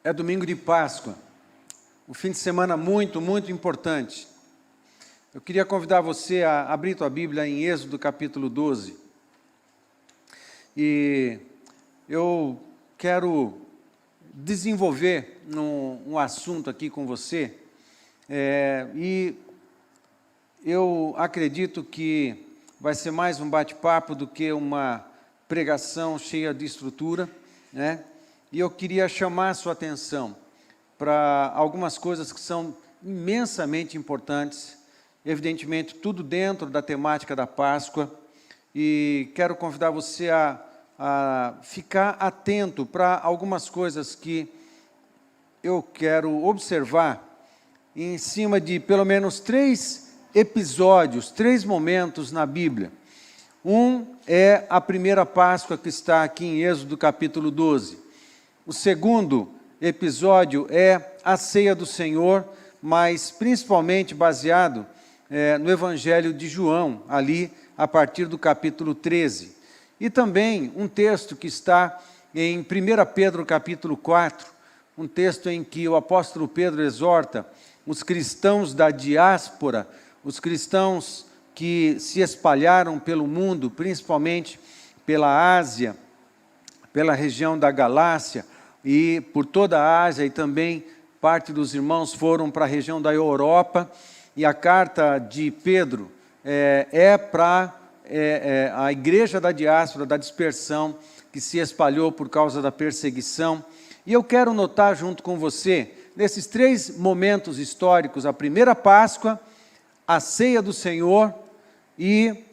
É domingo de Páscoa, um fim de semana muito importante. Eu queria convidar você a abrir tua Bíblia em Êxodo capítulo 12. E eu quero desenvolver um assunto aqui com você, e eu acredito que vai ser mais um bate-papo do que uma pregação cheia de estrutura, né? E eu queria chamar a sua atenção para algumas coisas que são imensamente importantes, evidentemente tudo dentro da temática da Páscoa, e quero convidar você a ficar atento para algumas coisas que eu quero observar em cima de pelo menos 3 episódios, 3 momentos na Bíblia. Um é a primeira Páscoa que está aqui em Êxodo capítulo 12. O segundo episódio é a Ceia do Senhor, mas principalmente baseado no Evangelho de João, ali a partir do capítulo 13. E também um texto que está em 1 Pedro capítulo 4, um texto em que o apóstolo Pedro exorta os cristãos da diáspora, os cristãos que se espalharam pelo mundo, principalmente pela Ásia, pela região da Galácia, e por toda a Ásia, e também parte dos irmãos foram para a região da Europa, e a carta de Pedro é para a igreja da diáspora, da dispersão, que se espalhou por causa da perseguição. E eu quero notar junto com você, nesses 3 momentos históricos, a primeira Páscoa, a Ceia do Senhor e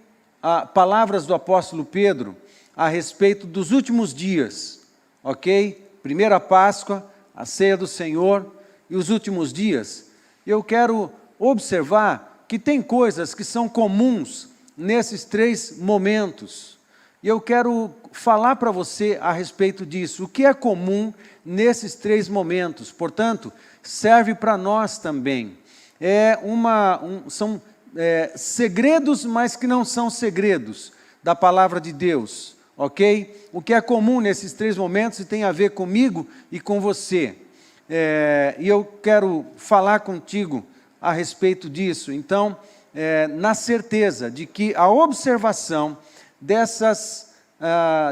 palavras do apóstolo Pedro a respeito dos últimos dias, ok? Primeira Páscoa, a Ceia do Senhor e os últimos dias. Eu quero observar que tem coisas que são comuns nesses 3 momentos. E eu quero falar para você a respeito disso. O que é comum nesses 3 momentos? Portanto, serve para nós também. São segredos, mas que não são segredos da palavra de Deus. Ok? O que é comum nesses 3 momentos e tem a ver comigo e com você. E eu quero falar contigo a respeito disso. Então, na certeza de que a observação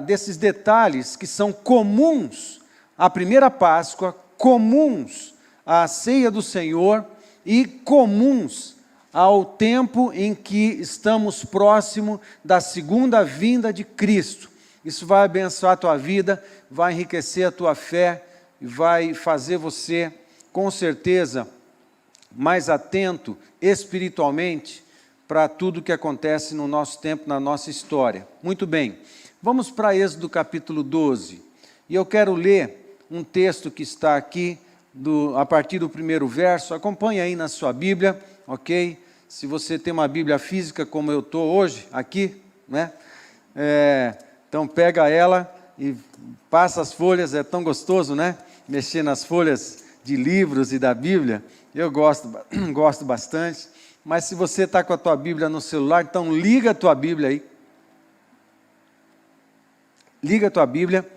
desses detalhes que são comuns à primeira Páscoa, comuns à Ceia do Senhor e comuns ao tempo em que estamos próximo da segunda vinda de Cristo. Isso vai abençoar a tua vida, vai enriquecer a tua fé, e vai fazer você, com certeza, mais atento espiritualmente para tudo que acontece no nosso tempo, na nossa história. Muito bem, vamos para Êxodo capítulo 12. E eu quero ler um texto que está aqui, a partir do primeiro verso. Acompanhe aí na sua Bíblia, ok? Se você tem uma Bíblia física, como eu estou hoje, aqui, né? Então pega ela e passa as folhas, é tão gostoso, né? Mexer nas folhas de livros e da Bíblia. Eu gosto bastante. Mas se você está com a tua Bíblia no celular, então liga a tua Bíblia aí. Liga a tua Bíblia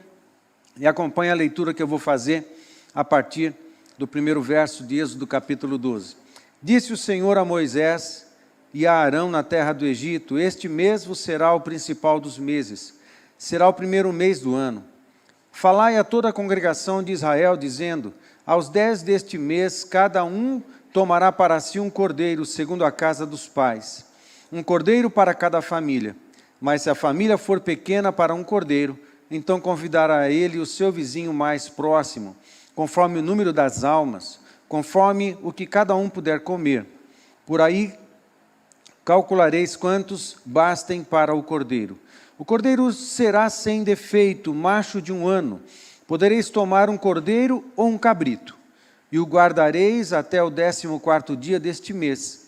e acompanha a leitura que eu vou fazer a partir do primeiro verso de Êxodo capítulo 12. Disse o Senhor a Moisés e a Arão na terra do Egito: este mês vos será o principal dos meses. Será o primeiro mês do ano. Falai a toda a congregação de Israel, dizendo: aos 10 deste mês, cada um tomará para si um cordeiro, segundo a casa dos pais. Um cordeiro para cada família. Mas se a família for pequena para um cordeiro, então convidará ele o seu vizinho mais próximo, conforme o número das almas, conforme o que cada um puder comer. Por aí calculareis quantos bastem para o cordeiro. O cordeiro será sem defeito, macho de 1 ano. Podereis tomar um cordeiro ou um cabrito, e o guardareis até o 14º dia deste mês.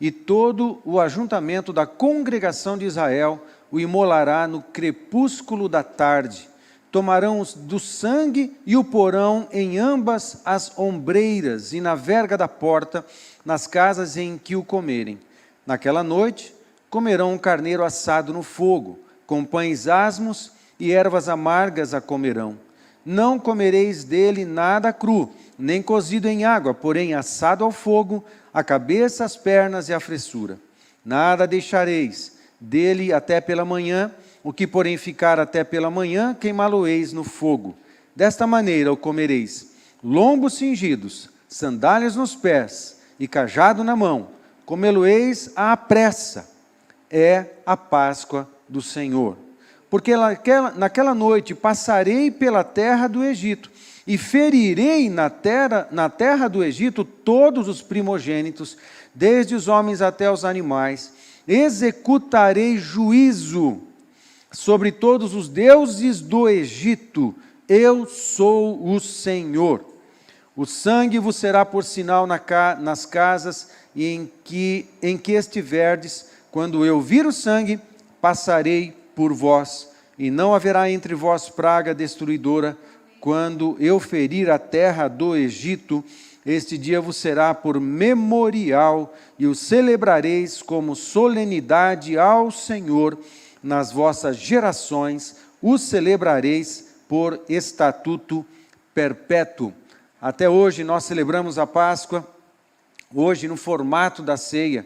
E todo o ajuntamento da congregação de Israel o imolará no crepúsculo da tarde. Tomarão do sangue e o porão em ambas as ombreiras e na verga da porta, nas casas em que o comerem. Naquela noite, comerão um carneiro assado no fogo, com pães asmos e ervas amargas a comerão. não comereis dele nada cru, nem cozido em água, porém assado ao fogo, a cabeça, as pernas e a fressura. Nada deixareis dele até pela manhã, o que porém ficar até pela manhã, queimá-lo-eis no fogo. Desta maneira o comereis, lombos cingidos, sandálias nos pés e cajado na mão, comê-lo-eis à pressa. É a Páscoa do Senhor. Porque naquela noite passarei pela terra do Egito, e ferirei na terra do Egito todos os primogênitos, desde os homens até os animais. Executarei juízo sobre todos os deuses do Egito. Eu sou o Senhor. O sangue vos será por sinal nas casas em que estiverdes. Quando eu vir o sangue, passarei por vós, e não haverá entre vós praga destruidora. Quando eu ferir a terra do Egito, este dia vos será por memorial, e o celebrareis como solenidade ao Senhor nas vossas gerações, o celebrareis por estatuto perpétuo. Até hoje nós celebramos a Páscoa, hoje no formato da ceia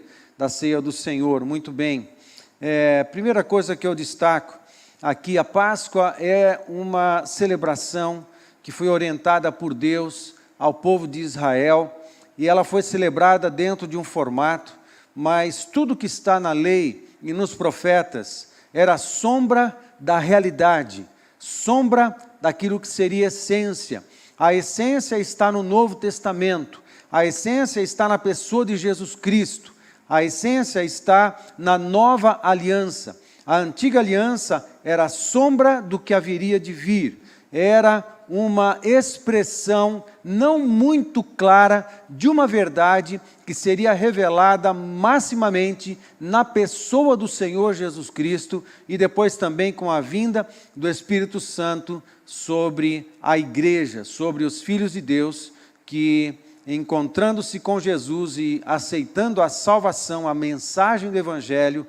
do Senhor. Muito bem. Primeira coisa que eu destaco aqui, a Páscoa é uma celebração que foi orientada por Deus ao povo de Israel, e ela foi celebrada dentro de um formato, mas tudo que está na lei e nos profetas era sombra da realidade, sombra daquilo que seria essência. A essência está no Novo Testamento, a essência está na pessoa de Jesus Cristo, a essência está na nova aliança. A antiga aliança era a sombra do que haveria de vir, era uma expressão não muito clara de uma verdade que seria revelada maximamente na pessoa do Senhor Jesus Cristo e depois também com a vinda do Espírito Santo sobre a igreja, sobre os filhos de Deus que, encontrando-se com Jesus e aceitando a salvação, a mensagem do Evangelho,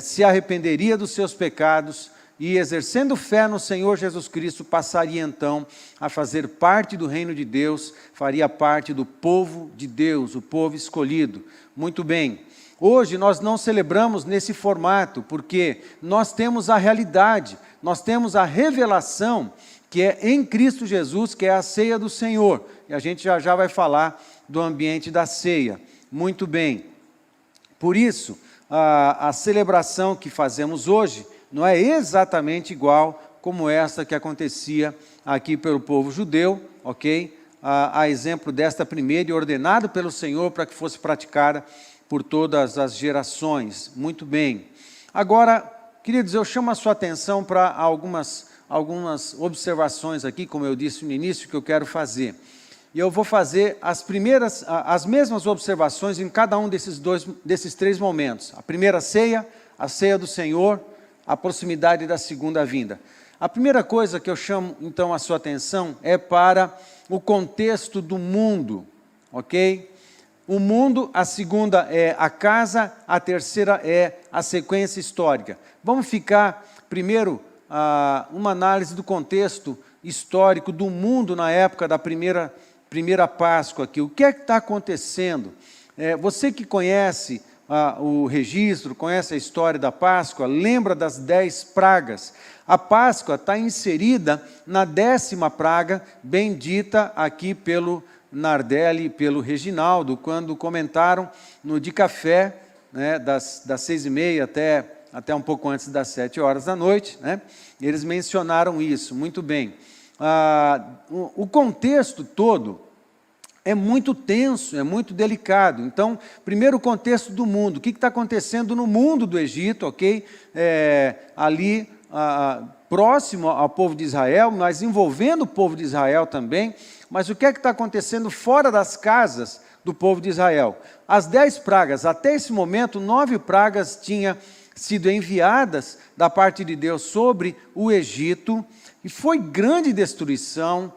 se arrependeria dos seus pecados e, exercendo fé no Senhor Jesus Cristo, passaria então a fazer parte do reino de Deus, faria parte do povo de Deus, o povo escolhido. Muito bem. Hoje nós não celebramos nesse formato, porque nós temos a realidade, nós temos a revelação que é em Cristo Jesus, que é a ceia do Senhor. E a gente já vai falar do ambiente da ceia. Muito bem. Por isso, a celebração que fazemos hoje não é exatamente igual como essa que acontecia aqui pelo povo judeu, ok? A exemplo desta primeira e ordenado pelo Senhor para que fosse praticada por todas as gerações. Muito bem. Agora, queridos, eu chamo a sua atenção para algumas observações aqui, como eu disse no início, que eu quero fazer. E eu vou fazer as mesmas observações em cada um desses três momentos. A primeira ceia, a ceia do Senhor, a proximidade da segunda vinda. A primeira coisa que eu chamo, então, a sua atenção é para o contexto do mundo, ok? O mundo, a segunda é a casa, a terceira é a sequência histórica. Vamos ficar, primeiro, uma análise do contexto histórico do mundo na época da primeira Páscoa aqui. O que é que está acontecendo? Você que conhece o registro, conhece a história da Páscoa, lembra das 10 pragas. A Páscoa está inserida na 10ª praga, bem dita aqui pelo Nardelli e pelo Reginaldo, quando comentaram no de café, né, das 6h30 até um pouco antes das 7 horas da noite, né? Eles mencionaram isso, muito bem. O contexto todo é muito tenso, é muito delicado. Então, primeiro o contexto do mundo. O que está acontecendo no mundo do Egito, ok? Ali, próximo ao povo de Israel, mas envolvendo o povo de Israel também. Mas o que está acontecendo fora das casas do povo de Israel? As 10 pragas, até esse momento, 9 pragas tinham sido enviadas da parte de Deus sobre o Egito, e foi grande destruição,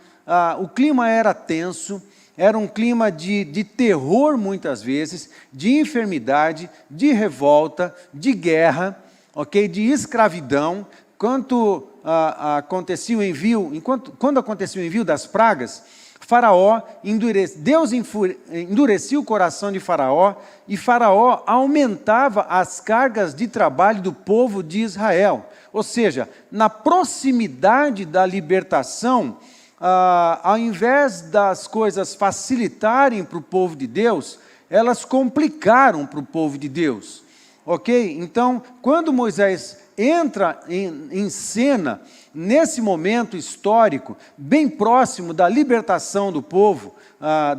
o clima era tenso, era um clima de terror muitas vezes, de enfermidade, de revolta, de guerra, ok? De escravidão. quando acontecia o envio das pragas, Deus endurecia o coração de Faraó, e Faraó aumentava as cargas de trabalho do povo de Israel. Ou seja, na proximidade da libertação, ao invés das coisas facilitarem para o povo de Deus, elas complicaram para o povo de Deus. Ok? Então, quando Moisés entra em cena, nesse momento histórico, bem próximo da libertação do povo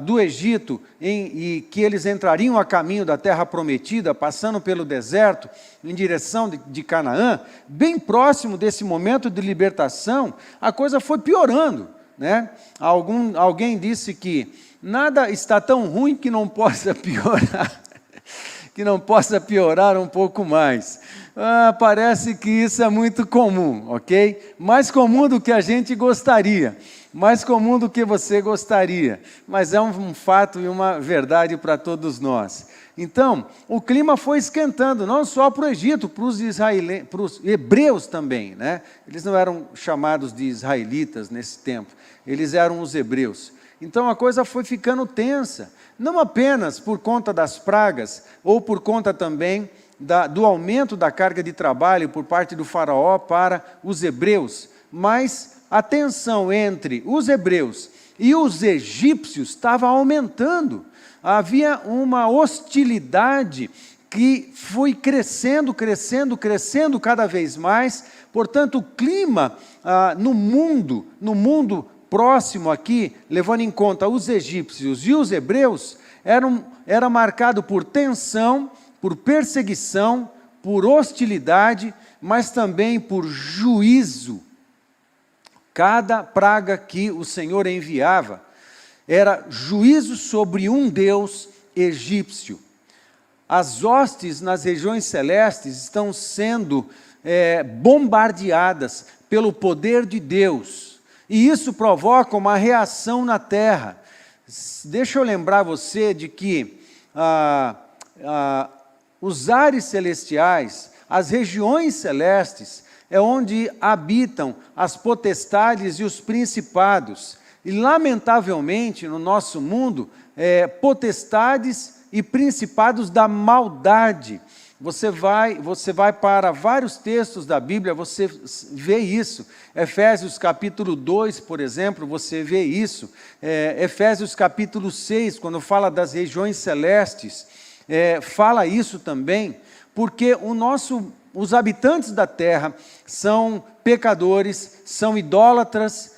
do Egito, e que eles entrariam a caminho da terra prometida, passando pelo deserto, em direção de Canaã, bem próximo desse momento de libertação, a coisa foi piorando, né? Alguém disse que nada está tão ruim que não possa piorar, que não possa piorar um pouco mais. Parece que isso é muito comum, ok? Mais comum do que a gente gostaria, mais comum do que você gostaria, mas é um fato e uma verdade para todos nós. Então, o clima foi esquentando, não só para o Egito, para os hebreus também, né? Eles não eram chamados de israelitas nesse tempo, eles eram os hebreus. Então a coisa foi ficando tensa, não apenas por conta das pragas, ou por conta também do aumento da carga de trabalho por parte do faraó para os hebreus, mas a tensão entre os hebreus e os egípcios estava aumentando. Havia uma hostilidade que foi crescendo cada vez mais. Portanto, o clima no mundo próximo aqui, levando em conta os egípcios e os hebreus, era marcado por tensão, por perseguição, por hostilidade, mas também por juízo. Cada praga que o Senhor enviava era juízo sobre um Deus egípcio. As hostes nas regiões celestes estão sendo bombardeadas pelo poder de Deus, e isso provoca uma reação na terra. Deixa eu lembrar você de que os ares celestiais, as regiões celestes, é onde habitam as potestades e os principados. E, lamentavelmente, no nosso mundo, potestades e principados da maldade. Você vai para vários textos da Bíblia, você vê isso. Efésios capítulo 2, por exemplo, você vê isso. Efésios capítulo 6, quando fala das regiões celestes, fala isso também, porque os habitantes da terra são pecadores, são idólatras.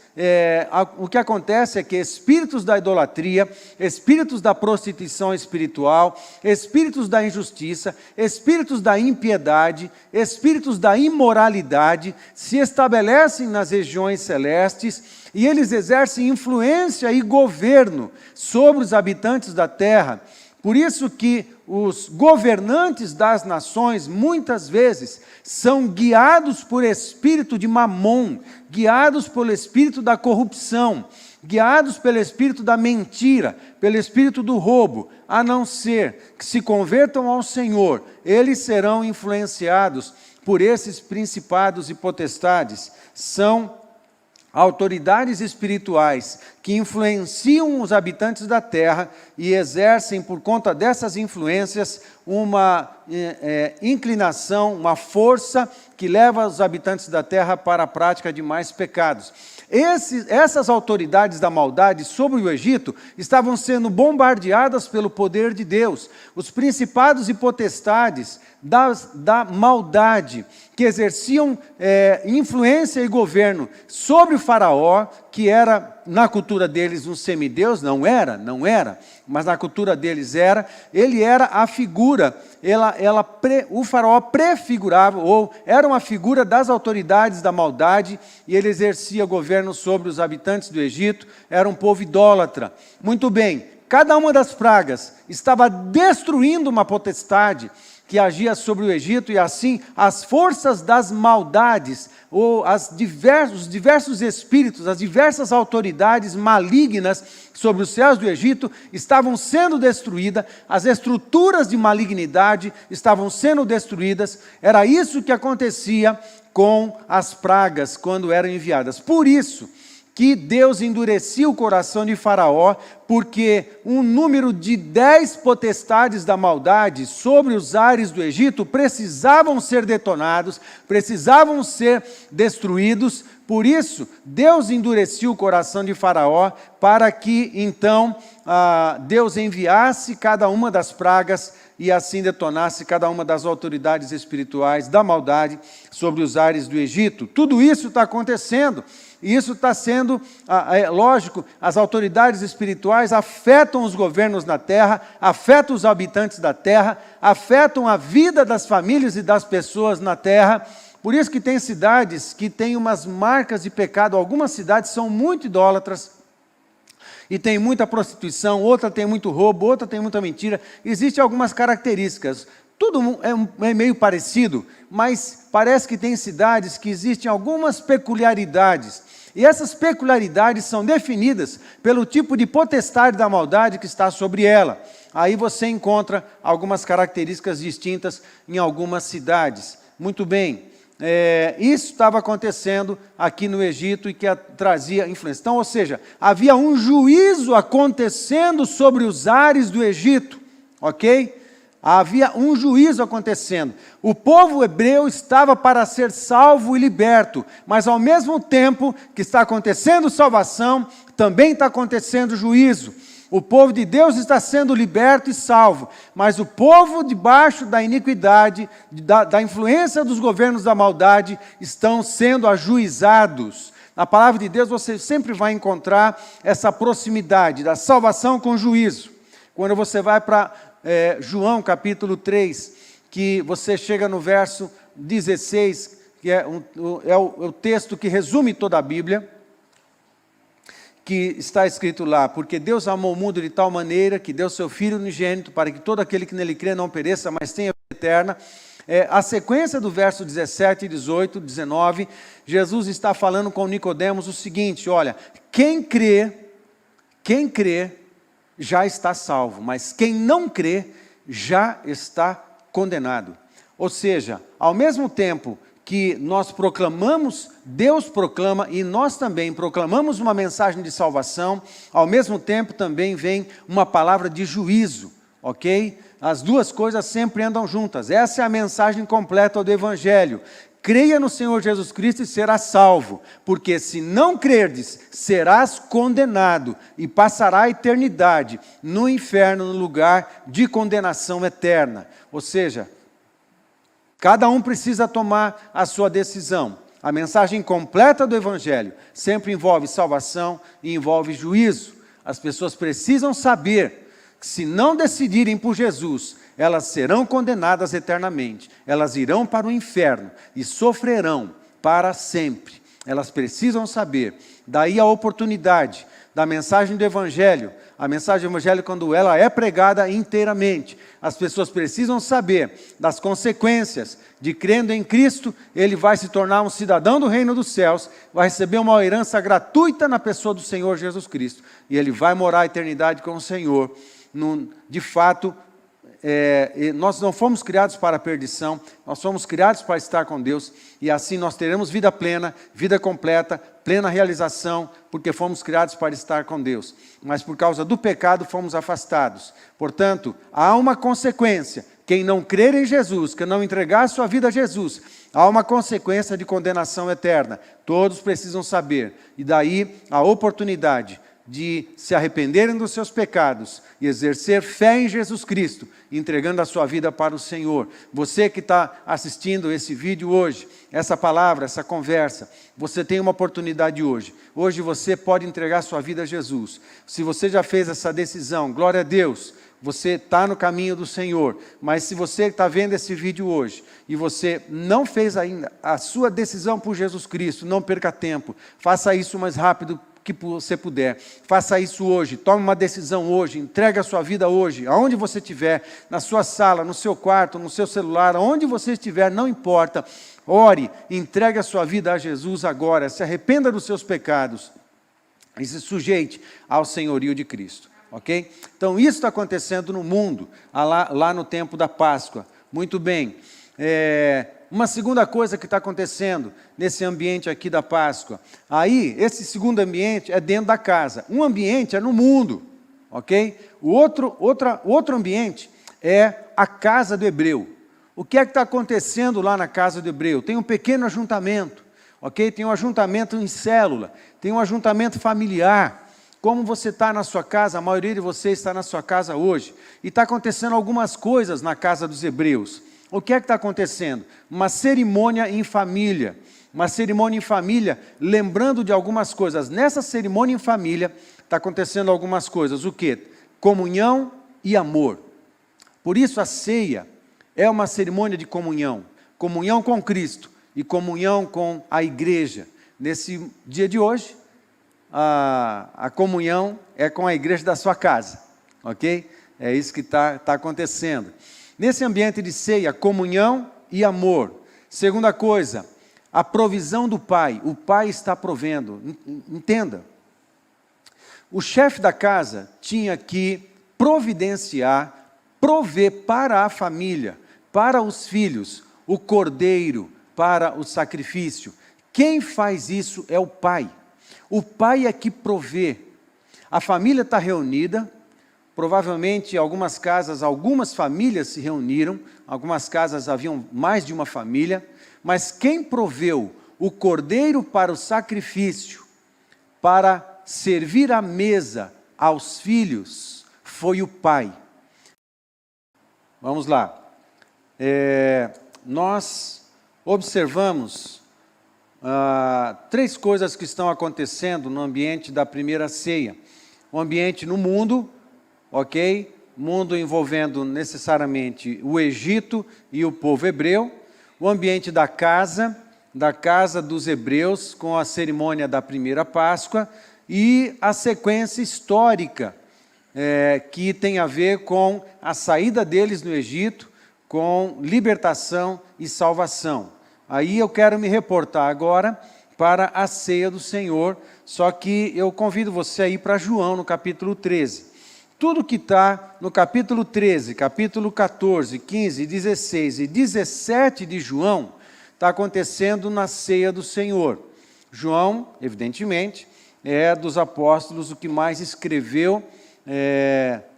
O que acontece é que espíritos da idolatria, espíritos da prostituição espiritual, espíritos da injustiça, espíritos da impiedade, espíritos da imoralidade se estabelecem nas regiões celestes, e eles exercem influência e governo sobre os habitantes da terra. Por isso que os governantes das nações, muitas vezes, são guiados por espírito de Mamon, guiados pelo espírito da corrupção, guiados pelo espírito da mentira, pelo espírito do roubo, a não ser que se convertam ao Senhor, eles serão influenciados por esses principados e potestades. São autoridades espirituais que influenciam os habitantes da terra e exercem, por conta dessas influências, uma inclinação, uma força que leva os habitantes da terra para a prática de mais pecados. Essas autoridades da maldade sobre o Egito estavam sendo bombardeadas pelo poder de Deus. Os principados e potestades da maldade, que exerciam influência e governo sobre o faraó, que era, na cultura deles, um semideus. Não era, mas na cultura deles ele era a figura, o faraó prefigurava, ou era uma figura das autoridades da maldade, e ele exercia governo sobre os habitantes do Egito, era um povo idólatra. Muito bem, cada uma das pragas estava destruindo uma potestade, que agia sobre o Egito, e assim as forças das maldades, ou os diversos espíritos, as diversas autoridades malignas sobre os céus do Egito estavam sendo destruídas, as estruturas de malignidade estavam sendo destruídas. Era isso que acontecia com as pragas quando eram enviadas. Por isso que Deus endurecia o coração de Faraó, porque um número de 10 potestades da maldade sobre os ares do Egito precisavam ser detonados, precisavam ser destruídos. Por isso, Deus endurecia o coração de Faraó, para que então Deus enviasse cada uma das pragas e assim detonasse cada uma das autoridades espirituais da maldade sobre os ares do Egito. Tudo isso está acontecendo. E isso está sendo, lógico, as autoridades espirituais afetam os governos na terra, afetam os habitantes da terra, afetam a vida das famílias e das pessoas na terra. Por isso que tem cidades que têm umas marcas de pecado. Algumas cidades são muito idólatras e tem muita prostituição, outra tem muito roubo, outra tem muita mentira. Existem algumas características. Tudo é meio parecido, mas parece que tem cidades que existem algumas peculiaridades. E essas peculiaridades são definidas pelo tipo de potestade da maldade que está sobre ela. Aí você encontra algumas características distintas em algumas cidades. Muito bem, isso estava acontecendo aqui no Egito e que trazia influência. Então, ou seja, havia um juízo acontecendo sobre os ares do Egito, ok? Havia um juízo acontecendo. O povo hebreu estava para ser salvo e liberto, mas ao mesmo tempo que está acontecendo salvação, também está acontecendo juízo. O povo de Deus está sendo liberto e salvo, mas o povo debaixo da iniquidade, da influência dos governos da maldade, estão sendo ajuizados. Na palavra de Deus você sempre vai encontrar essa proximidade da salvação com juízo. Quando você vai para João capítulo 3, que você chega no verso 16, que é o texto que resume toda a Bíblia, que está escrito lá: porque Deus amou o mundo de tal maneira que deu seu Filho unigênito, para que todo aquele que nele crê não pereça, mas tenha vida eterna. A sequência do verso 17, 18, 19, Jesus está falando com Nicodemos o seguinte: olha, quem crê já está salvo, mas quem não crê já está condenado. Ou seja, ao mesmo tempo que nós proclamamos, Deus proclama e nós também proclamamos uma mensagem de salvação, ao mesmo tempo também vem uma palavra de juízo, ok? As duas coisas sempre andam juntas. Essa é a mensagem completa do Evangelho. Creia no Senhor Jesus Cristo e serás salvo, porque se não crerdes, serás condenado e passará a eternidade no inferno, no lugar de condenação eterna. Ou seja, cada um precisa tomar a sua decisão. A mensagem completa do Evangelho sempre envolve salvação e envolve juízo. As pessoas precisam saber que se não decidirem por Jesus, elas serão condenadas eternamente, elas irão para o inferno e sofrerão para sempre. Elas precisam saber. Daí a oportunidade da mensagem do Evangelho. A mensagem do Evangelho, quando ela é pregada inteiramente, as pessoas precisam saber das consequências de crendo em Cristo. Ele vai se tornar um cidadão do reino dos céus, vai receber uma herança gratuita na pessoa do Senhor Jesus Cristo, e ele vai morar a eternidade com o Senhor. De fato, nós não fomos criados para a perdição, nós fomos criados para estar com Deus, e assim nós teremos vida plena, vida completa, plena realização, porque fomos criados para estar com Deus. Mas por causa do pecado fomos afastados. Portanto, há uma consequência. Quem não crer em Jesus, que não entregar sua vida a Jesus, há uma consequência de condenação eterna. Todos precisam saber. E daí a oportunidade de se arrependerem dos seus pecados e exercer fé em Jesus Cristo, entregando a sua vida para o Senhor. Você que está assistindo esse vídeo hoje, essa palavra, essa conversa, você tem uma oportunidade hoje. Hoje você pode entregar a sua vida a Jesus. Se você já fez essa decisão, glória a Deus, você está no caminho do Senhor. Mas se você está vendo esse vídeo hoje e você não fez ainda a sua decisão por Jesus Cristo, não perca tempo. Faça isso o mais rápido que você puder. Faça isso hoje, tome uma decisão hoje, entregue a sua vida hoje, aonde você estiver, na sua sala, no seu quarto, no seu celular, aonde você estiver, não importa. Ore, entregue a sua vida a Jesus agora, se arrependa dos seus pecados e se sujeite ao senhorio de Cristo, ok? Então isso está acontecendo no mundo, lá no tempo da Páscoa. Muito bem. Uma segunda coisa que está acontecendo nesse ambiente aqui da Páscoa. Aí, esse segundo ambiente é dentro da casa. Um ambiente é no mundo, ok? O outro ambiente é a casa do hebreu. O que é que está acontecendo lá na casa do hebreu? Tem um pequeno ajuntamento, ok? Tem um ajuntamento em célula, tem um ajuntamento familiar. Como você está na sua casa, a maioria de vocês está na sua casa hoje, e está acontecendo algumas coisas na casa dos hebreus. O que é que está acontecendo? Uma cerimônia em família. Uma cerimônia em família, lembrando de algumas coisas. Nessa cerimônia em família, está acontecendo algumas coisas. O quê? Comunhão e amor. Por isso a ceia é uma cerimônia de comunhão. Comunhão com Cristo e comunhão com a igreja. Nesse dia de hoje, a comunhão é com a igreja da sua casa. Ok? É isso que está acontecendo. Nesse ambiente de ceia, comunhão e amor. Segunda coisa, a provisão do Pai. O Pai está provendo. Entenda. O chefe da casa tinha que providenciar, prover para a família, para os filhos, o cordeiro, para o sacrifício. Quem faz isso é o Pai. O Pai é que provê. A família está reunida. Provavelmente, em algumas casas, algumas famílias se reuniram, algumas casas haviam mais de uma família, mas quem proveu o cordeiro para o sacrifício, para servir à mesa aos filhos, foi o Pai. Vamos lá. Nós observamos 3 coisas que estão acontecendo no ambiente da primeira ceia. O ambiente no mundo, ok? Mundo envolvendo necessariamente o Egito e o povo hebreu. O ambiente da casa dos hebreus, com a cerimônia da primeira Páscoa. E a sequência histórica, que tem a ver com a saída deles no Egito, com libertação e salvação. Aí eu quero me reportar agora para a ceia do Senhor, só que eu convido você a ir para João, no capítulo 13. Tudo que está no capítulo 13, capítulo 14, 15, 16 e 17 de João, está acontecendo na ceia do Senhor. João, evidentemente, é dos apóstolos o que mais escreveu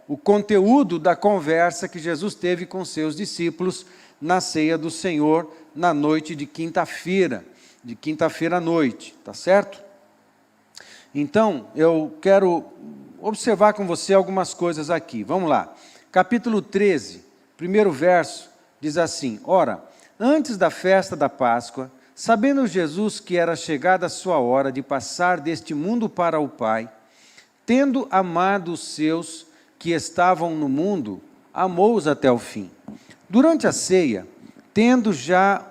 o conteúdo da conversa que Jesus teve com seus discípulos na ceia do Senhor, na noite de quinta-feira à noite, tá certo? Então, eu quero observar com você algumas coisas aqui. Vamos lá. Capítulo 13, primeiro verso, diz assim: Ora, antes da festa da Páscoa, sabendo Jesus que era chegada a sua hora de passar deste mundo para o Pai, tendo amado os seus que estavam no mundo, amou-os até o fim. Durante a ceia, tendo já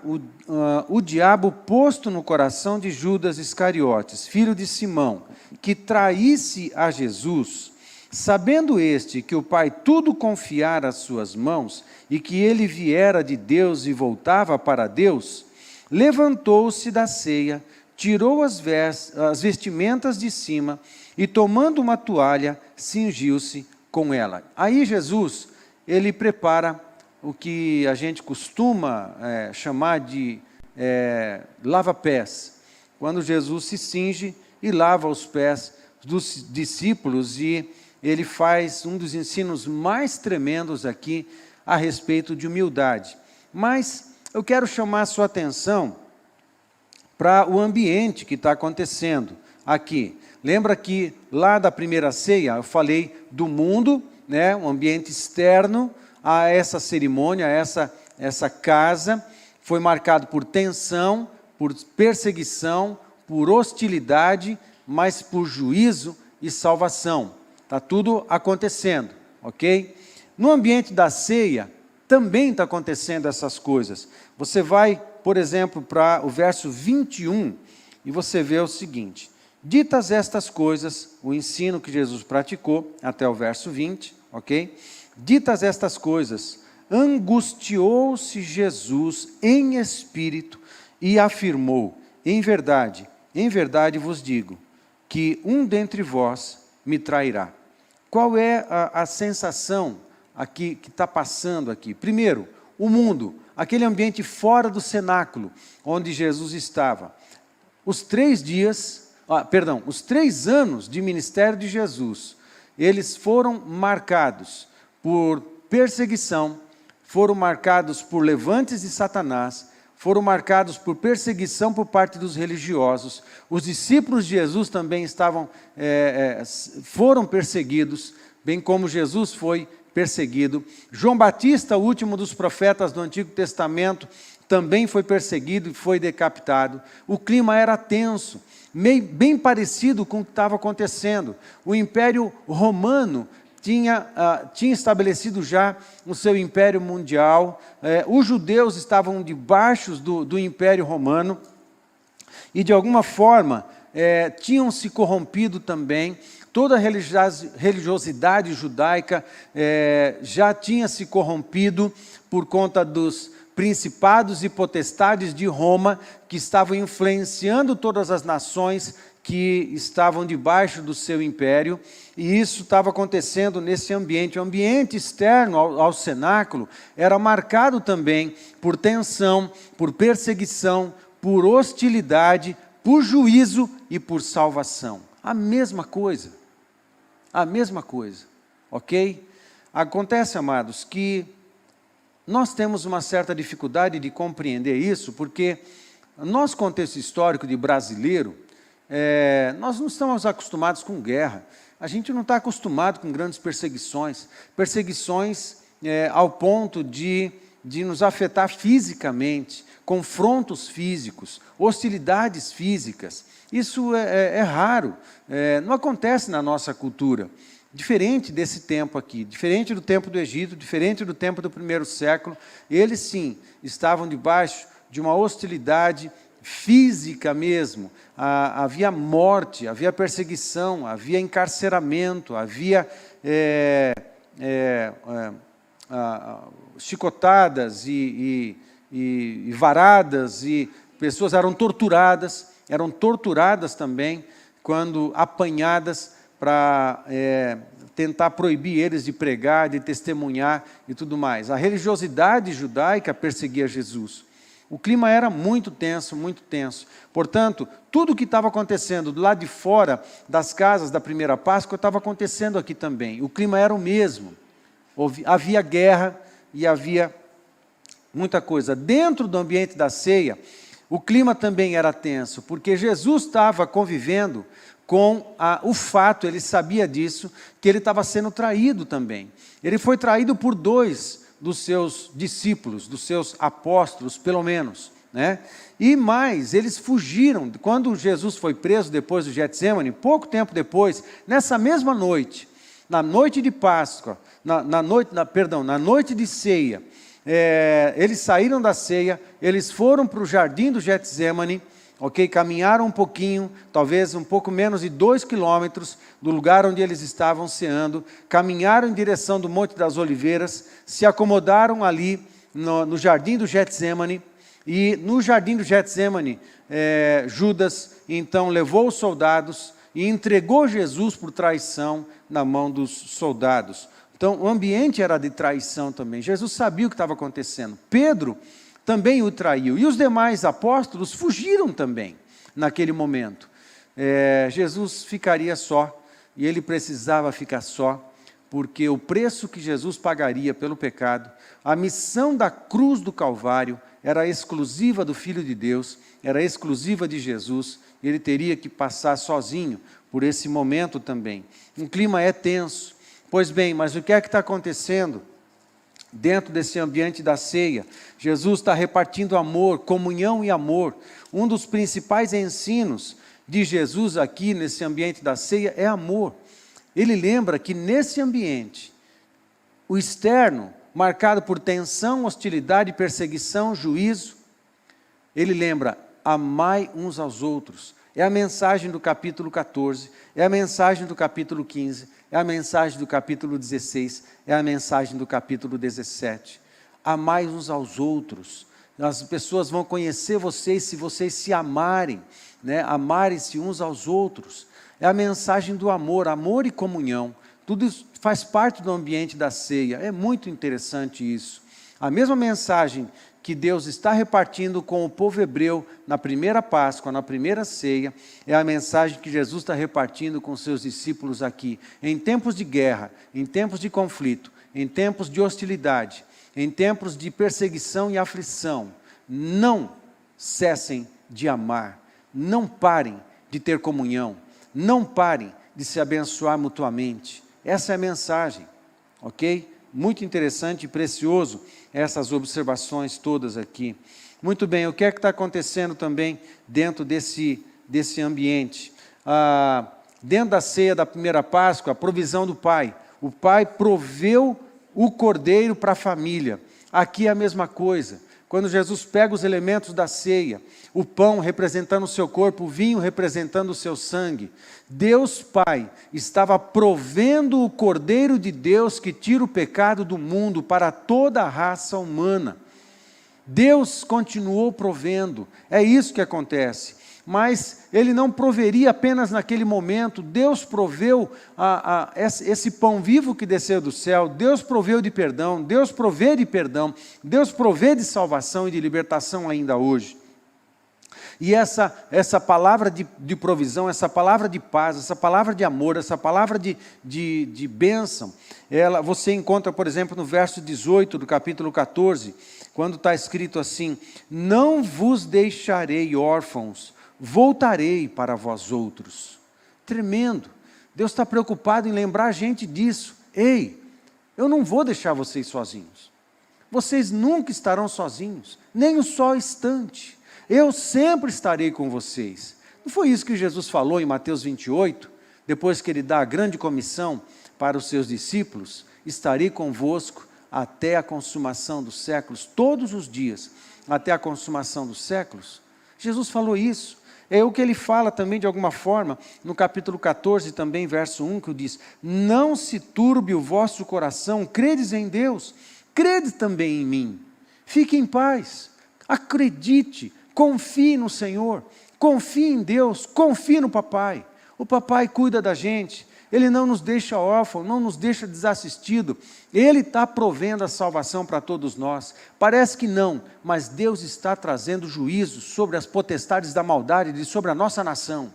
o diabo posto no coração de Judas Iscariotes, filho de Simão, que traísse a Jesus, sabendo este que o Pai tudo confiara às suas mãos, e que ele viera de Deus e voltava para Deus, levantou-se da ceia, tirou as vestimentas de cima, e tomando uma toalha, cingiu-se com ela. Aí Jesus, ele prepara o que a gente costuma chamar de lava-pés. Quando Jesus se cinge e lava os pés dos discípulos, e ele faz um dos ensinos mais tremendos aqui a respeito de humildade. Mas eu quero chamar a sua atenção para o ambiente que está acontecendo aqui. Lembra que lá da primeira ceia eu falei do mundo, né, um ambiente externo a essa cerimônia, essa casa, foi marcado por tensão, por perseguição, por hostilidade, mas por juízo e salvação. Está tudo acontecendo, ok? No ambiente da ceia, também está acontecendo essas coisas. Você vai, por exemplo, para o verso 21, e você vê o seguinte: Ditas estas coisas, o ensino que Jesus praticou, até o verso 20, ok? Ditas estas coisas, angustiou-se Jesus em espírito e afirmou, em verdade vos digo, que um dentre vós me trairá. Qual é a sensação aqui que está passando aqui? Primeiro, o mundo, aquele ambiente fora do cenáculo, onde Jesus estava. Os 3 anos de ministério de Jesus, eles foram marcados por perseguição, foram marcados por levantes de Satanás, foram marcados por perseguição por parte dos religiosos. Os discípulos de Jesus também foram perseguidos, bem como Jesus foi perseguido. João Batista, o último dos profetas do Antigo Testamento, também foi perseguido e foi decapitado. O clima era tenso, bem parecido com o que estava acontecendo. O Império Romano tinha estabelecido já o seu império mundial, os judeus estavam debaixo do Império Romano, e de alguma forma tinham se corrompido também. Toda a religiosidade judaica já tinha se corrompido por conta dos principados e potestades de Roma, que estavam influenciando todas as nações que estavam debaixo do seu império, e isso estava acontecendo nesse ambiente. O ambiente externo ao cenáculo era marcado também por tensão, por perseguição, por hostilidade, por juízo e por salvação. A mesma coisa, ok? Acontece, amados, que nós temos uma certa dificuldade de compreender isso, porque no nosso contexto histórico de brasileiro, nós não estamos acostumados com guerra, a gente não está acostumado com grandes perseguições, ao ponto de nos afetar fisicamente, confrontos físicos, hostilidades físicas. Isso é raro, não acontece na nossa cultura. Diferente desse tempo aqui, diferente do tempo do Egito, diferente do tempo do primeiro século, eles sim estavam debaixo de uma hostilidade física mesmo. Havia morte, havia perseguição, havia encarceramento, havia chicotadas e varadas, e pessoas eram torturadas também, quando apanhadas para tentar proibir eles de pregar, de testemunhar e tudo mais. A religiosidade judaica perseguia Jesus. O clima era muito tenso, muito tenso. Portanto, tudo o que estava acontecendo do lado de fora das casas da primeira Páscoa estava acontecendo aqui também. O clima era o mesmo. Havia guerra e havia muita coisa. Dentro do ambiente da ceia, o clima também era tenso, porque Jesus estava convivendo com o fato, ele sabia disso, que ele estava sendo traído também. Ele foi traído por 2 dos seus discípulos, dos seus apóstolos, pelo menos, né? E mais, eles fugiram. Quando Jesus foi preso depois do Getsemane, pouco tempo depois, nessa mesma noite, na noite de Páscoa, na noite de ceia, eles saíram da ceia, eles foram para o jardim do Getsemane, ok? Caminharam um pouquinho, talvez um pouco menos de 2 quilômetros do lugar onde eles estavam ceando, caminharam em direção do Monte das Oliveiras, se acomodaram ali no jardim do Getsemane, e no jardim do Getsemane, Judas então levou os soldados e entregou Jesus por traição na mão dos soldados. Então o ambiente era de traição também. Jesus sabia o que estava acontecendo. Pedro também o traiu, e os demais apóstolos fugiram também naquele momento. Jesus ficaria só, e ele precisava ficar só, porque o preço que Jesus pagaria pelo pecado, a missão da cruz do Calvário, era exclusiva do Filho de Deus, era exclusiva de Jesus, e ele teria que passar sozinho por esse momento também. O clima é tenso. Pois bem, mas o que é que está acontecendo dentro desse ambiente da ceia? Jesus está repartindo amor, comunhão e amor. Um dos principais ensinos de Jesus aqui nesse ambiente da ceia é amor. Ele lembra que nesse ambiente, o externo, marcado por tensão, hostilidade, perseguição, juízo, ele lembra, amai uns aos outros. É a mensagem do capítulo 14, é a mensagem do capítulo 15, é a mensagem do capítulo 16, é a mensagem do capítulo 17. Amai uns aos outros. As pessoas vão conhecer vocês se vocês se amarem, né? Amarem-se uns aos outros. É a mensagem do amor, amor e comunhão. Tudo isso faz parte do ambiente da ceia. É muito interessante isso. A mesma mensagem que Deus está repartindo com o povo hebreu na primeira Páscoa, na primeira ceia, é a mensagem que Jesus está repartindo com seus discípulos aqui. Em tempos de guerra, em tempos de conflito, em tempos de hostilidade, em tempos de perseguição e aflição, não cessem de amar, não parem de ter comunhão, não parem de se abençoar mutuamente. Essa é a mensagem, ok? Muito interessante e precioso essas observações todas aqui. Muito bem, o que é que está acontecendo também dentro desse ambiente? Dentro da ceia da primeira Páscoa, a provisão do Pai. O Pai proveu o cordeiro para a família. Aqui é a mesma coisa. Quando Jesus pega os elementos da ceia, o pão representando o seu corpo, o vinho representando o seu sangue, Deus Pai estava provendo o Cordeiro de Deus que tira o pecado do mundo para toda a raça humana. Deus continuou provendo, é isso que acontece. Mas Ele não proveria apenas naquele momento, Deus proveu esse pão vivo que desceu do céu, Deus proveu de perdão, Deus provê de perdão, Deus provê de salvação e de libertação ainda hoje. E essa palavra de provisão, essa palavra de paz, essa palavra de amor, essa palavra de bênção, você encontra, por exemplo, no verso 18 do capítulo 14, quando está escrito assim: não vos deixarei órfãos, voltarei para vós outros. Tremendo. Deus está preocupado em lembrar a gente disso. Ei, eu não vou deixar vocês sozinhos. Vocês nunca estarão sozinhos, nem um só instante. Eu sempre estarei com vocês. Não foi isso que Jesus falou em Mateus 28? Depois que Ele dá a grande comissão para os seus discípulos: estarei convosco até a consumação dos séculos, todos os dias, até a consumação dos séculos. Jesus falou isso. É o que Ele fala também de alguma forma, no capítulo 14 também, verso 1, que diz: não se turbe o vosso coração, credes em Deus, crede também em mim. Fique em paz, acredite, confie no Senhor, confie em Deus, confie no papai. O papai cuida da gente, Ele não nos deixa órfãos, não nos deixa desassistido. Ele está provendo a salvação para todos nós. Parece que não, mas Deus está trazendo juízo sobre as potestades da maldade e sobre a nossa nação.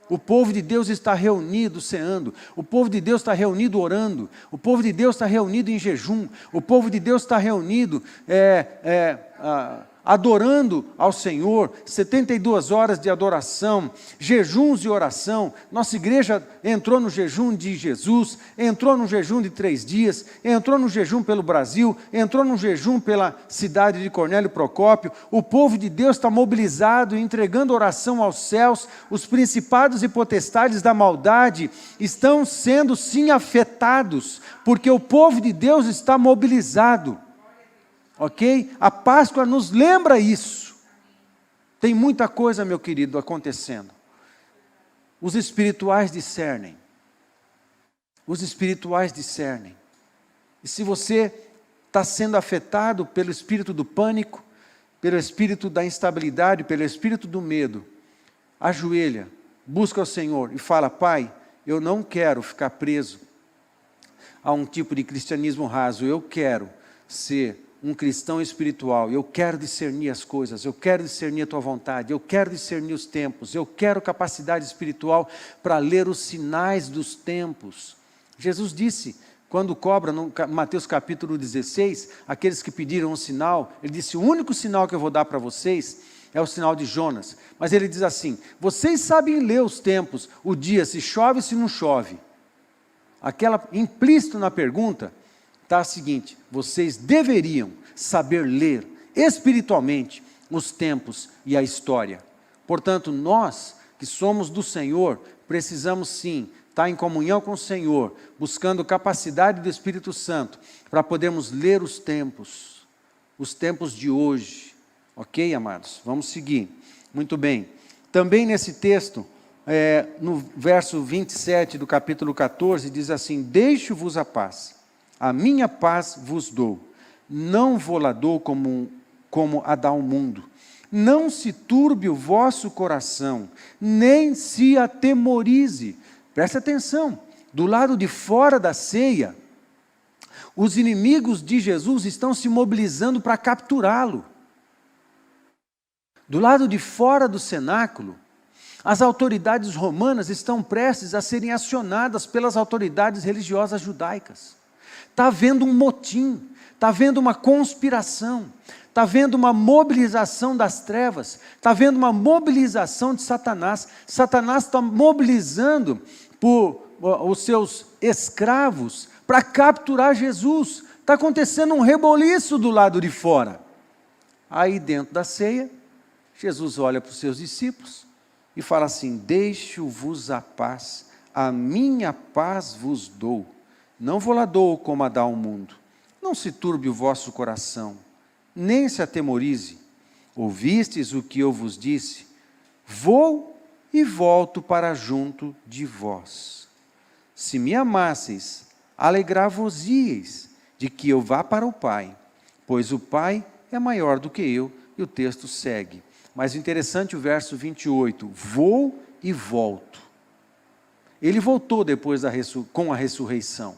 O povo de Deus está reunido ceando, o povo de Deus está reunido orando, o povo de Deus está reunido em jejum, o povo de Deus está reunido adorando ao Senhor, 72 horas de adoração, jejuns de oração. Nossa igreja entrou no jejum de Jesus, entrou no jejum de 3 dias, entrou no jejum pelo Brasil, entrou no jejum pela cidade de Cornélio Procópio. O povo de Deus está mobilizado, entregando oração aos céus. Os principados e potestades da maldade estão sendo sim afetados, porque o povo de Deus está mobilizado. Ok? A Páscoa nos lembra isso. Tem muita coisa, meu querido, acontecendo. Os espirituais discernem. Os espirituais discernem. E se você está sendo afetado pelo espírito do pânico, pelo espírito da instabilidade, pelo espírito do medo, ajoelha, busca o Senhor e fala: Pai, eu não quero ficar preso a um tipo de cristianismo raso, eu quero ser um cristão espiritual, eu quero discernir as coisas, eu quero discernir a Tua vontade, eu quero discernir os tempos, eu quero capacidade espiritual para ler os sinais dos tempos. Jesus disse, quando cobra, no Mateus capítulo 16, aqueles que pediram um sinal, Ele disse: o único sinal que eu vou dar para vocês é o sinal de Jonas. Mas Ele diz assim: vocês sabem ler os tempos, o dia, se chove ou se não chove. Implícito na pergunta está a seguinte: vocês deveriam saber ler espiritualmente os tempos e a história. Portanto, nós que somos do Senhor, precisamos sim estar em comunhão com o Senhor, buscando capacidade do Espírito Santo, para podermos ler os tempos de hoje. Ok, amados? Vamos seguir. Muito bem. Também nesse texto, no verso 27 do capítulo 14, diz assim: deixo-vos a minha paz vos dou, não vou-la dou como a dá o mundo. Não se turbe o vosso coração, nem se atemorize. Preste atenção, do lado de fora da ceia, os inimigos de Jesus estão se mobilizando para capturá-lo. Do lado de fora do cenáculo, as autoridades romanas estão prestes a serem acionadas pelas autoridades religiosas judaicas. Está havendo um motim, está havendo uma conspiração, está havendo uma mobilização das trevas, está havendo uma mobilização de Satanás. Satanás está mobilizando os seus escravos para capturar Jesus. Está acontecendo um reboliço do lado de fora. Aí dentro da ceia, Jesus olha para os seus discípulos e fala assim: deixo-vos a paz, a minha paz vos dou. Não vou lá dou como a dá o mundo. Não se turbe o vosso coração, nem se atemorize. Ouvistes o que eu vos disse? Vou e volto para junto de vós. Se me amasseis, alegrar-vos-ieis de que eu vá para o Pai, pois o Pai é maior do que eu. E o texto segue. Mas interessante o verso 28, vou e volto. Ele voltou depois com a ressurreição.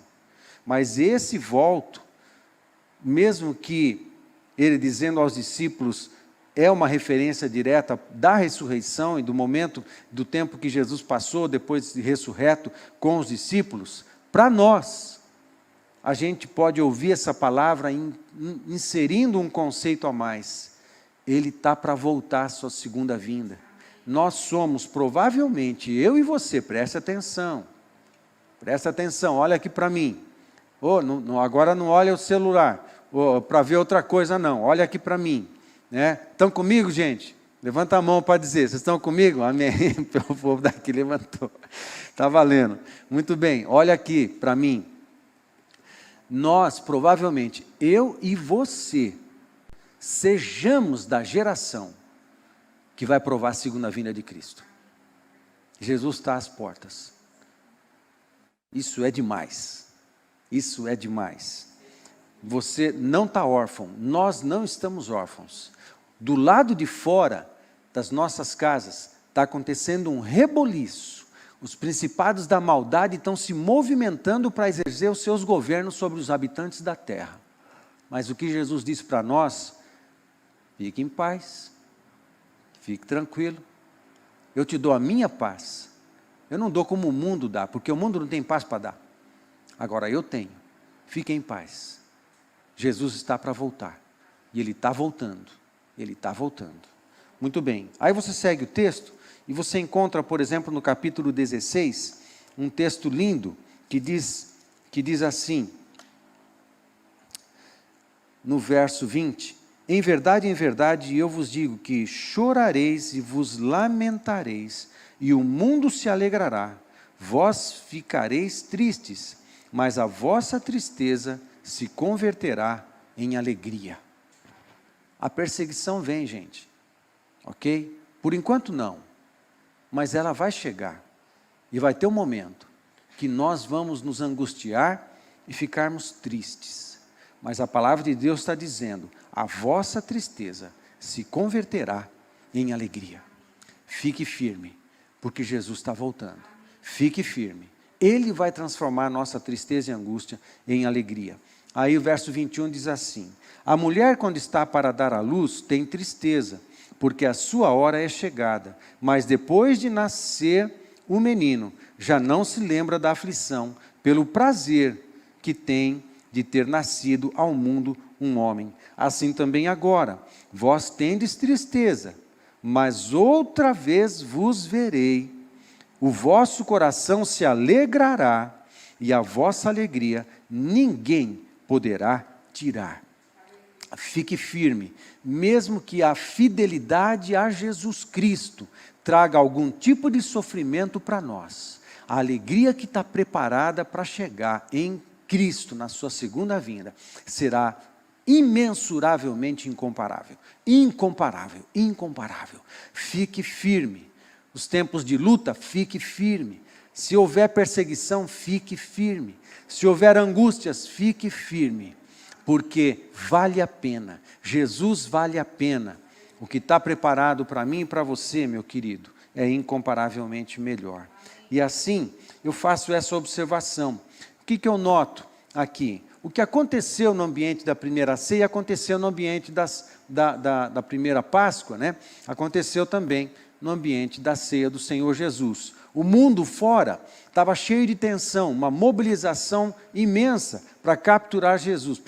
Mas esse volto, mesmo que ele dizendo aos discípulos, é uma referência direta da ressurreição e do momento, do tempo que Jesus passou depois de ressurreto com os discípulos, para nós, a gente pode ouvir essa palavra inserindo um conceito a mais. Ele está para voltar à sua segunda vinda. Nós somos, provavelmente, eu e você, presta atenção, olha aqui para mim. Agora não olha o celular, para ver outra coisa não, olha aqui para mim. Estão comigo, gente? Levanta a mão para dizer, vocês estão comigo? Amém, o povo daqui levantou, está valendo. Muito bem, olha aqui para mim. Nós, provavelmente, eu e você, sejamos da geração que vai provar a segunda vinda de Cristo. Jesus está às portas. Isso é demais. Isso é demais. Você não está órfão, nós não estamos órfãos. Do lado de fora das nossas casas está acontecendo um reboliço. Os principados da maldade estão se movimentando para exercer os seus governos sobre os habitantes da terra. Mas o que Jesus disse para nós: fique em paz, fique tranquilo, eu te dou a minha paz. Eu não dou como o mundo dá, porque o mundo não tem paz para dar. Agora eu tenho, fique em paz. Jesus está para voltar, e Ele está voltando, Ele está voltando. Muito bem, aí você segue o texto, e você encontra, por exemplo, no capítulo 16, um texto lindo, que diz assim, no verso 20, em verdade, eu vos digo que chorareis e vos lamentareis, e o mundo se alegrará, vós ficareis tristes, mas a vossa tristeza se converterá em alegria. A perseguição vem, gente, ok? Por enquanto não, mas ela vai chegar, e vai ter um momento que nós vamos nos angustiar e ficarmos tristes. Mas a palavra de Deus está dizendo, a vossa tristeza se converterá em alegria. Fique firme, porque Jesus está voltando. Fique firme. Ele vai transformar a nossa tristeza e angústia em alegria. Aí o verso 21 diz assim, a mulher quando está para dar à luz tem tristeza, porque a sua hora é chegada, mas depois de nascer o menino, já não se lembra da aflição, pelo prazer que tem de ter nascido ao mundo um homem. Assim também agora, vós tendes tristeza, mas outra vez vos verei, o vosso coração se alegrará, e a vossa alegria ninguém poderá tirar. Fique firme, mesmo que a fidelidade a Jesus Cristo traga algum tipo de sofrimento para nós, a alegria que está preparada para chegar em Cristo na sua segunda vinda será imensuravelmente incomparável. Incomparável, incomparável. Fique firme, os tempos de luta, fique firme. Se houver perseguição, fique firme. Se houver angústias, fique firme. Porque vale a pena, Jesus vale a pena. O que está preparado para mim e para você, meu querido, é incomparavelmente melhor. E assim, eu faço essa observação. O que eu noto aqui? O que aconteceu no ambiente da primeira ceia, aconteceu no ambiente da primeira Páscoa, né? Aconteceu também no ambiente da ceia do Senhor Jesus. O mundo fora estava cheio de tensão, uma mobilização imensa para capturar Jesus,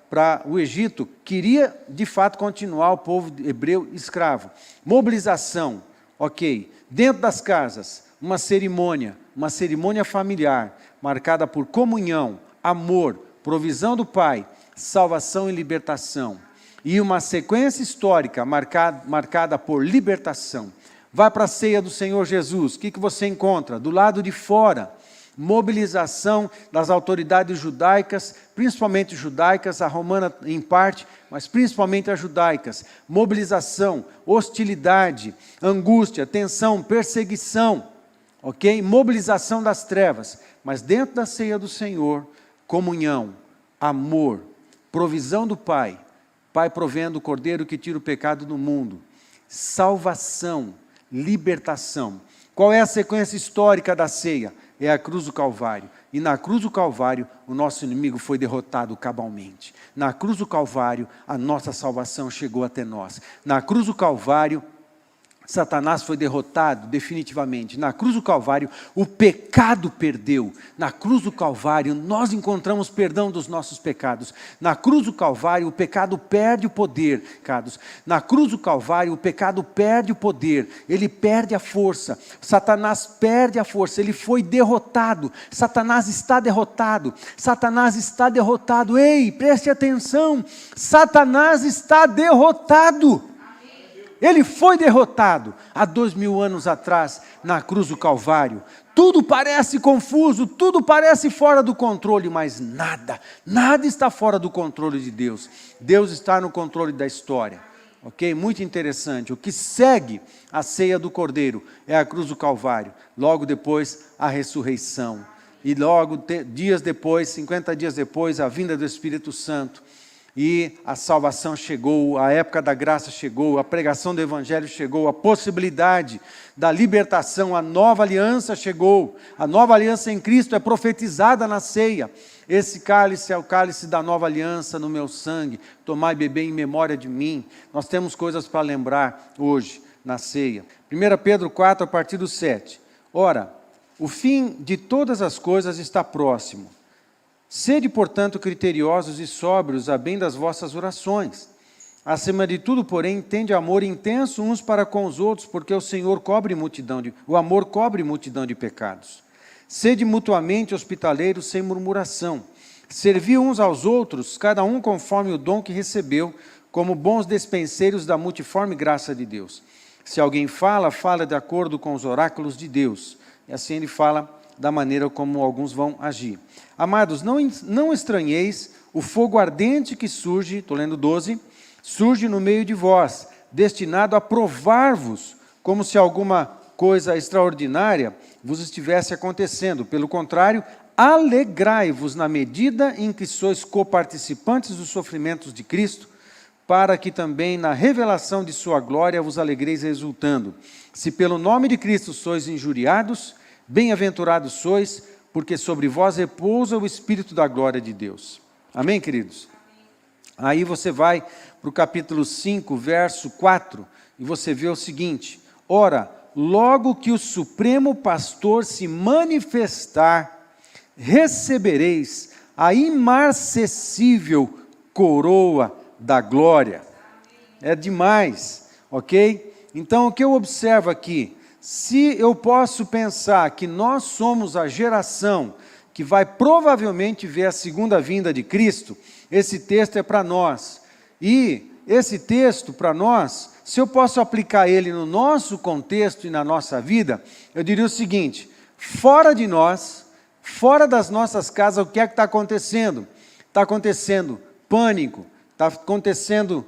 para o Egito queria de fato continuar o povo hebreu escravo. Mobilização, ok. Dentro das casas, uma cerimônia familiar, marcada por comunhão, amor, provisão do Pai, salvação e libertação. E uma sequência histórica marcada por libertação. Vai para a ceia do Senhor Jesus, o que você encontra? Do lado de fora, mobilização das autoridades judaicas, principalmente judaicas, a romana em parte, mas principalmente as judaicas. Mobilização, hostilidade, angústia, tensão, perseguição, ok? Mobilização das trevas, mas dentro da ceia do Senhor, comunhão, amor, provisão do Pai, Pai provendo o Cordeiro que tira o pecado do mundo, salvação, libertação. Qual é a sequência histórica da ceia? É a cruz do Calvário. E na cruz do Calvário, o nosso inimigo foi derrotado cabalmente. Na cruz do Calvário, a nossa salvação chegou até nós. Na cruz do Calvário, Satanás foi derrotado definitivamente. Na cruz do Calvário, o pecado perdeu. Na cruz do Calvário, nós encontramos perdão dos nossos pecados. Na cruz do Calvário, o pecado perde o poder, pecados. Na cruz do Calvário, o pecado perde o poder. Ele perde a força. Satanás perde a força. Ele foi derrotado. Satanás está derrotado. Satanás está derrotado. Ei, preste atenção. Satanás está derrotado. Ele foi derrotado há 2000 anos atrás, na cruz do Calvário. Tudo parece confuso, tudo parece fora do controle, mas nada está fora do controle de Deus. Deus está no controle da história. Ok? Muito interessante. O que segue a ceia do Cordeiro é a cruz do Calvário. Logo depois, a ressurreição. E logo, dias depois, 50 dias depois, a vinda do Espírito Santo. E a salvação chegou, a época da graça chegou, a pregação do Evangelho chegou, a possibilidade da libertação, a nova aliança chegou. A nova aliança em Cristo é profetizada na ceia. Esse cálice é o cálice da nova aliança no meu sangue. Tomai e bebei em memória de mim. Nós temos coisas para lembrar hoje na ceia. 1 Pedro 4, a partir do 7. Ora, o fim de todas as coisas está próximo. Sede, portanto, criteriosos e sóbrios a bem das vossas orações. Acima de tudo, porém, tende amor intenso uns para com os outros, porque o amor cobre multidão de pecados. Sede mutuamente hospitaleiros sem murmuração. Servi uns aos outros, cada um conforme o dom que recebeu, como bons despenseiros da multiforme graça de Deus. Se alguém fala de acordo com os oráculos de Deus. E assim ele fala da maneira como alguns vão agir. Amados, não estranheis o fogo ardente que surge, estou lendo 12, surge no meio de vós, destinado a provar-vos, como se alguma coisa extraordinária vos estivesse acontecendo. Pelo contrário, alegrai-vos na medida em que sois coparticipantes dos sofrimentos de Cristo, para que também na revelação de sua glória vos alegreis exultando. Se pelo nome de Cristo sois injuriados, bem-aventurados sois, porque sobre vós repousa o Espírito da glória de Deus. Amém, queridos? Aí você vai para o capítulo 5, verso 4, e você vê o seguinte: ora, logo que o Supremo Pastor se manifestar, recebereis a imarcessível coroa da glória. É demais, ok? Então, o que eu observo aqui? Se eu posso pensar que nós somos a geração que vai provavelmente ver a segunda vinda de Cristo, esse texto é para nós. E esse texto para nós, se eu posso aplicar ele no nosso contexto e na nossa vida, eu diria o seguinte: fora de nós, fora das nossas casas, o que é que está acontecendo? Está acontecendo pânico, está acontecendo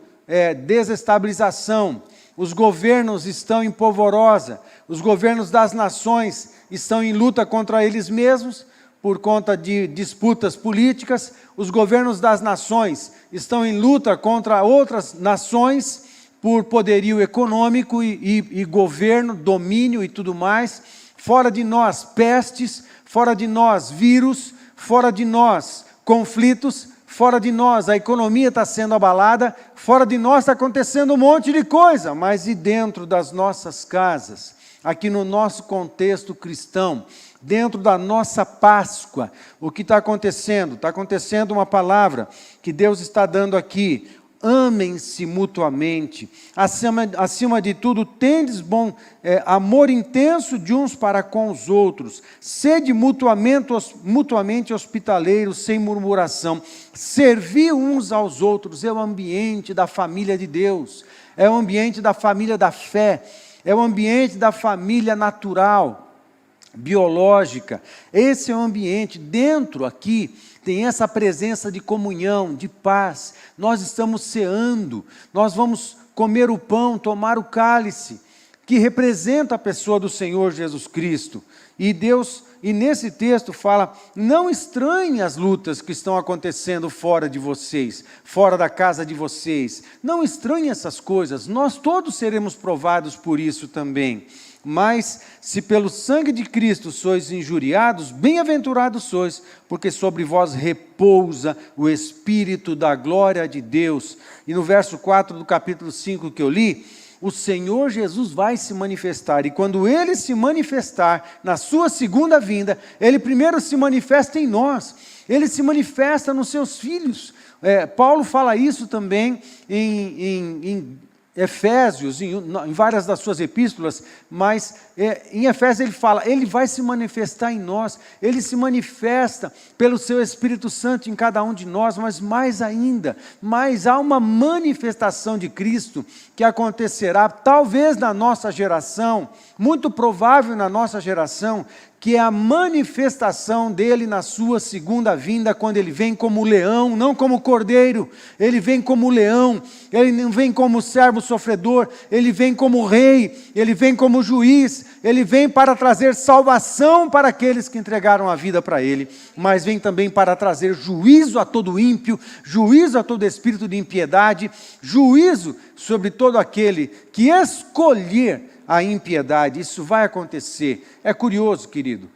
desestabilização. os governos estão em polvorosa, os governos das nações estão em luta contra eles mesmos, por conta de disputas políticas, os governos das nações estão em luta contra outras nações, por poderio econômico e governo, domínio e tudo mais. Fora de nós, pestes, fora de nós, vírus, fora de nós, conflitos, fora de nós, a economia está sendo abalada, fora de nós está acontecendo um monte de coisa, mas e dentro das nossas casas, aqui no nosso contexto cristão, dentro da nossa Páscoa, o que está acontecendo? Está acontecendo uma palavra que Deus está dando aqui: amem-se mutuamente, acima de tudo, tendes bom amor intenso de uns para com os outros, sede mutuamente hospitaleiros, sem murmuração, servi uns aos outros. É o ambiente da família de Deus, é o ambiente da família da fé, é o ambiente da família natural, biológica. Esse é o ambiente. Dentro aqui tem essa presença de comunhão, de paz. Nós estamos ceando, nós vamos comer o pão, tomar o cálice, que representa a pessoa do Senhor Jesus Cristo. E Deus, e nesse texto fala: não estranhem as lutas que estão acontecendo fora de vocês, fora da casa de vocês. Não estranhem essas coisas, nós todos seremos provados por isso também. Mas, se pelo sangue de Cristo sois injuriados, bem-aventurados sois, porque sobre vós repousa o Espírito da glória de Deus. E no verso 4 do capítulo 5 que eu li, o Senhor Jesus vai se manifestar, e quando Ele se manifestar na sua segunda vinda, Ele primeiro se manifesta em nós, Ele se manifesta nos seus filhos. Paulo fala isso também em Efésios, em várias das suas epístolas, mas em Efésios ele fala: Ele vai se manifestar em nós, Ele se manifesta pelo seu Espírito Santo em cada um de nós, mas mais ainda, há uma manifestação de Cristo que acontecerá, talvez na nossa geração, muito provável na nossa geração, que é a manifestação dele na sua segunda vinda, quando ele vem como leão, não como cordeiro. Ele vem como leão, ele não vem como servo sofredor, ele vem como rei, ele vem como juiz, ele vem para trazer salvação para aqueles que entregaram a vida para ele, mas vem também para trazer juízo a todo ímpio, juízo a todo espírito de impiedade, juízo sobre todo aquele que escolher a impiedade. Isso vai acontecer. É curioso, querido,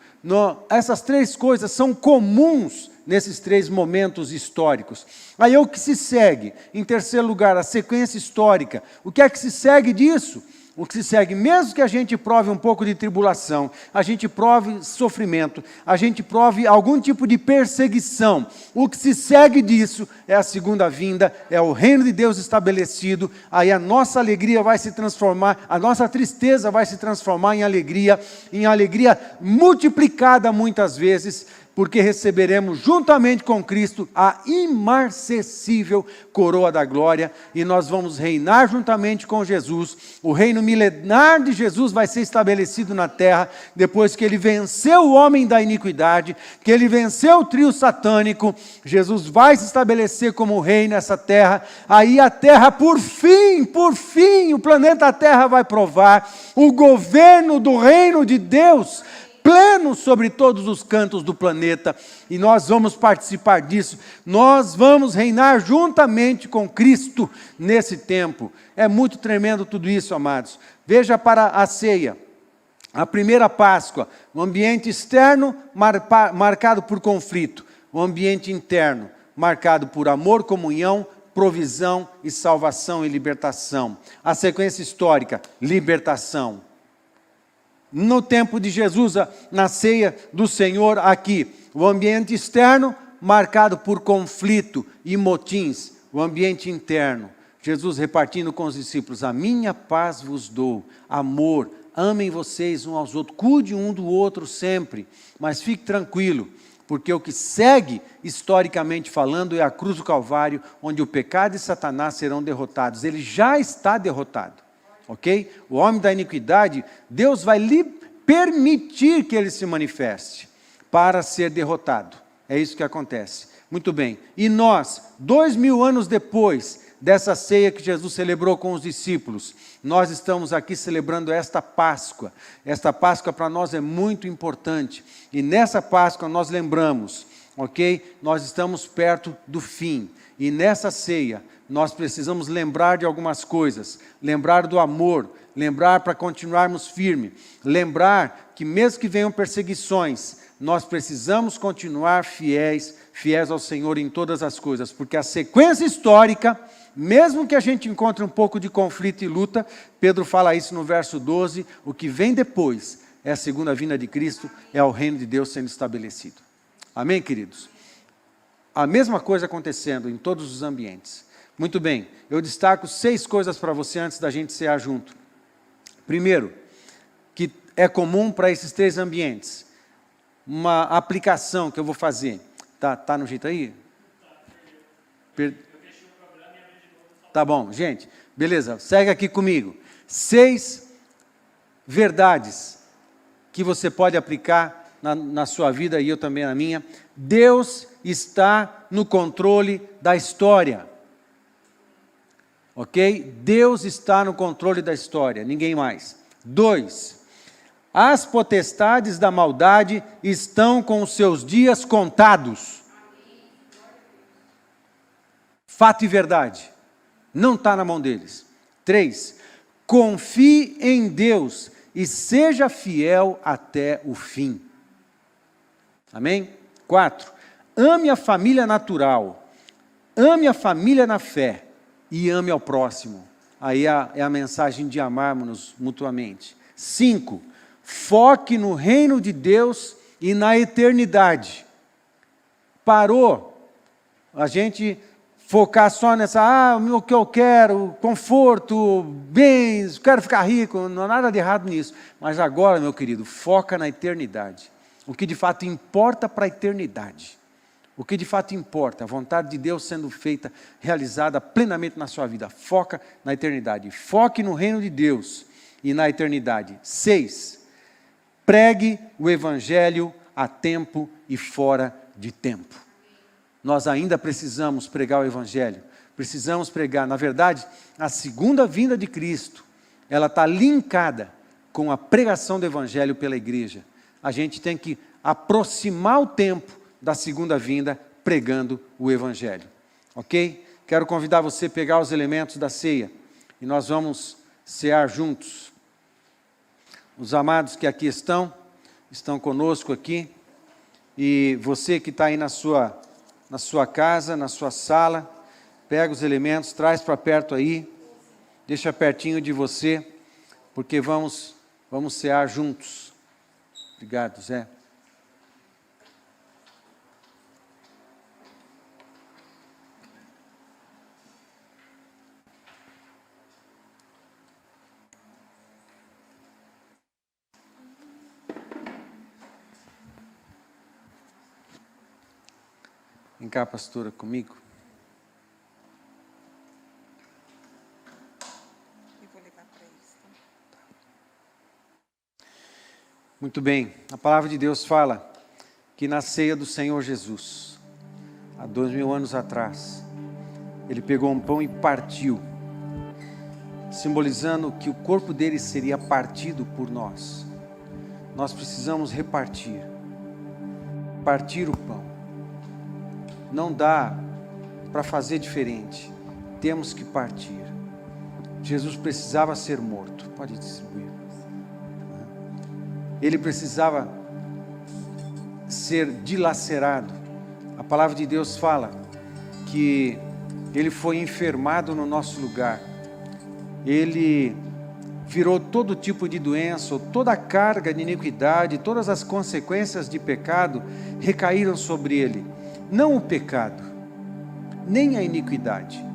essas três coisas são comuns nesses três momentos históricos. Aí o que se segue? Em terceiro lugar, a sequência histórica. O que é que se segue disso? O que se segue, mesmo que a gente prove um pouco de tribulação, a gente prove sofrimento, a gente prove algum tipo de perseguição, o que se segue disso é a segunda vinda, é o reino de Deus estabelecido. Aí a nossa alegria vai se transformar, a nossa tristeza vai se transformar em alegria multiplicada muitas vezes, porque receberemos juntamente com Cristo a imarcessível coroa da glória, e nós vamos reinar juntamente com Jesus. O reino milenar de Jesus vai ser estabelecido na terra, depois que ele venceu o homem da iniquidade, que ele venceu o trio satânico. Jesus vai se estabelecer como rei nessa terra. Aí a terra, por fim, o planeta Terra vai provar o governo do reino de Deus, pleno sobre todos os cantos do planeta, e nós vamos participar disso. Nós vamos reinar juntamente com Cristo nesse tempo. É muito tremendo tudo isso, amados. Veja para a ceia, a primeira Páscoa, um ambiente externo marcado por conflito, um ambiente interno marcado por amor, comunhão, provisão e salvação e libertação. A sequência histórica: libertação. No tempo de Jesus, na ceia do Senhor aqui, o ambiente externo marcado por conflito e motins, o ambiente interno, Jesus repartindo com os discípulos: a minha paz vos dou, amor, amem vocês uns aos outros, cuide um do outro sempre, mas fique tranquilo, porque o que segue, historicamente falando, é a cruz do Calvário, onde o pecado e Satanás serão derrotados. Ele já está derrotado. Ok? O homem da iniquidade, Deus vai lhe permitir que ele se manifeste para ser derrotado. É isso que acontece. Muito bem. E nós, 2000 anos depois dessa ceia que Jesus celebrou com os discípulos. Nós estamos aqui celebrando esta Páscoa. Esta Páscoa para nós é muito importante. E nessa Páscoa nós lembramos, ok? Nós estamos perto do fim. E nessa ceia nós precisamos lembrar de algumas coisas. Lembrar do amor, lembrar para continuarmos firmes. Lembrar que mesmo que venham perseguições, nós precisamos continuar fiéis ao Senhor em todas as coisas. Porque a sequência histórica, mesmo que a gente encontre um pouco de conflito e luta, Pedro fala isso no verso 12, o que vem depois é a segunda vinda de Cristo, é o reino de Deus sendo estabelecido. Amém, queridos? A mesma coisa acontecendo em todos os ambientes. Muito bem, eu destaco 6 coisas para você antes da gente cear junto. Primeiro, que é comum para esses 3 ambientes, uma aplicação que eu vou fazer. Tá no jeito aí? Tá bom, gente, beleza, segue aqui comigo. 6 verdades que você pode aplicar na sua vida e eu também na minha. Deus está no controle da história. Ok? Deus está no controle da história, ninguém mais. 2, as potestades da maldade estão com os seus dias contados. Fato e verdade. Não está na mão deles. 3, confie em Deus e seja fiel até o fim. Amém? 4, ame a família natural, ame a família na fé e ame ao próximo. Aí é a mensagem de amarmos-nos mutuamente. 5, foque no reino de Deus e na eternidade. Parou a gente focar só nessa, o que eu quero, conforto, bens, quero ficar rico, não há nada de errado nisso. Mas agora, meu querido, foca na eternidade. O que de fato importa para a eternidade. O que de fato importa, a vontade de Deus sendo feita, realizada plenamente na sua vida. Foca na eternidade. Foque no reino de Deus e na eternidade. 6, pregue o evangelho a tempo e fora de tempo. Nós ainda precisamos pregar o evangelho. Precisamos pregar. Na verdade, a segunda vinda de Cristo, ela está linkada com a pregação do evangelho pela igreja. A gente tem que aproximar o tempo da segunda vinda pregando o evangelho. Ok? Quero convidar você a pegar os elementos da ceia e nós vamos cear juntos. Os amados que aqui estão conosco aqui, e você que está aí na sua casa, na sua sala, pega os elementos, traz para perto aí, deixa pertinho de você, porque vamos cear juntos. Obrigado, Zé. Vem cá, pastora, comigo. Eu vou levar para eles. Muito bem, a palavra de Deus fala que na ceia do Senhor Jesus, há 2000 anos atrás, Ele pegou um pão e partiu, simbolizando que o corpo dele seria partido por nós. Nós precisamos repartir, partir o pão. Não dá para fazer diferente, temos que partir. Jesus precisava ser morto, pode distribuir. Ele precisava ser dilacerado. A palavra de Deus fala que Ele foi enfermado no nosso lugar. Ele virou todo tipo de doença, toda a carga de iniquidade, todas as consequências de pecado recaíram sobre Ele. Não o pecado, nem a iniquidade,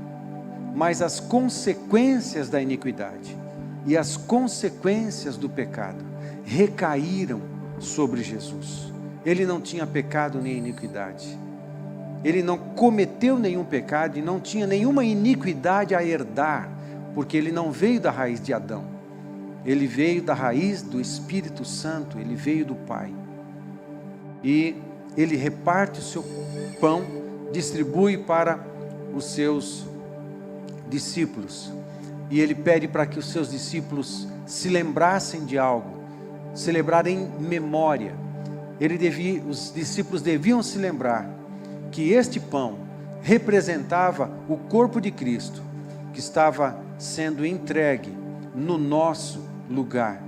mas as consequências da iniquidade e as consequências do pecado recaíram sobre Jesus. Ele não tinha pecado nem iniquidade. Ele não cometeu nenhum pecado e não tinha nenhuma iniquidade a herdar, porque ele não veio da raiz de Adão. Ele veio da raiz do Espírito Santo, ele veio do Pai. E ele reparte o seu pão, distribui para os seus discípulos. E ele pede para que os seus discípulos se lembrassem de algo, celebrar em memória. Os discípulos deviam se lembrar que este pão representava o corpo de Cristo, que estava sendo entregue no nosso lugar.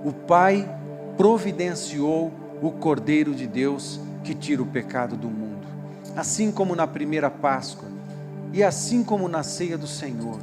O Pai providenciou o Cordeiro de Deus que tira o pecado do mundo. Assim como na primeira Páscoa, e assim como na ceia do Senhor,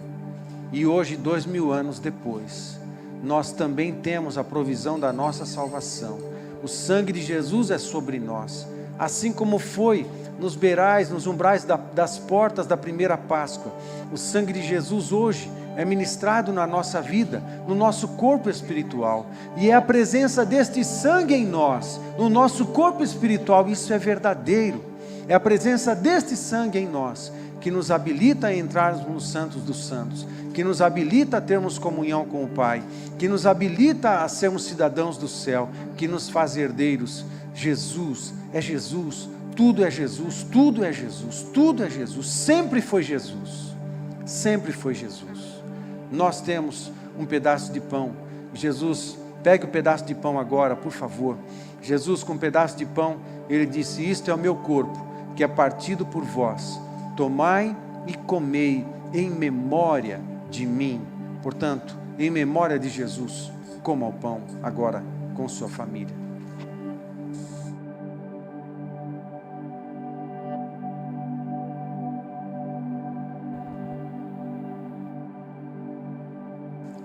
e hoje, 2000 anos depois, nós também temos a provisão da nossa salvação. O sangue de Jesus é sobre nós, assim como foi nos beirais, nos umbrais das portas da primeira Páscoa. O sangue de Jesus hoje é ministrado na nossa vida, no nosso corpo espiritual, e é a presença deste sangue em nós, no nosso corpo espiritual. Isso é verdadeiro. É a presença deste sangue em nós que nos habilita a entrarmos nos santos dos santos, que nos habilita a termos comunhão com o Pai, que nos habilita a sermos cidadãos do céu, que nos faz herdeiros. Jesus é Jesus, tudo é Jesus, tudo é Jesus, tudo é Jesus, sempre foi Jesus, sempre foi Jesus. Nós temos um pedaço de pão. Jesus, pegue o pedaço de pão agora, por favor. Jesus, com um pedaço de pão, ele disse: isto é o meu corpo, que é partido por vós. Tomai e comei em memória de mim. Portanto, em memória de Jesus, coma o pão agora com sua família.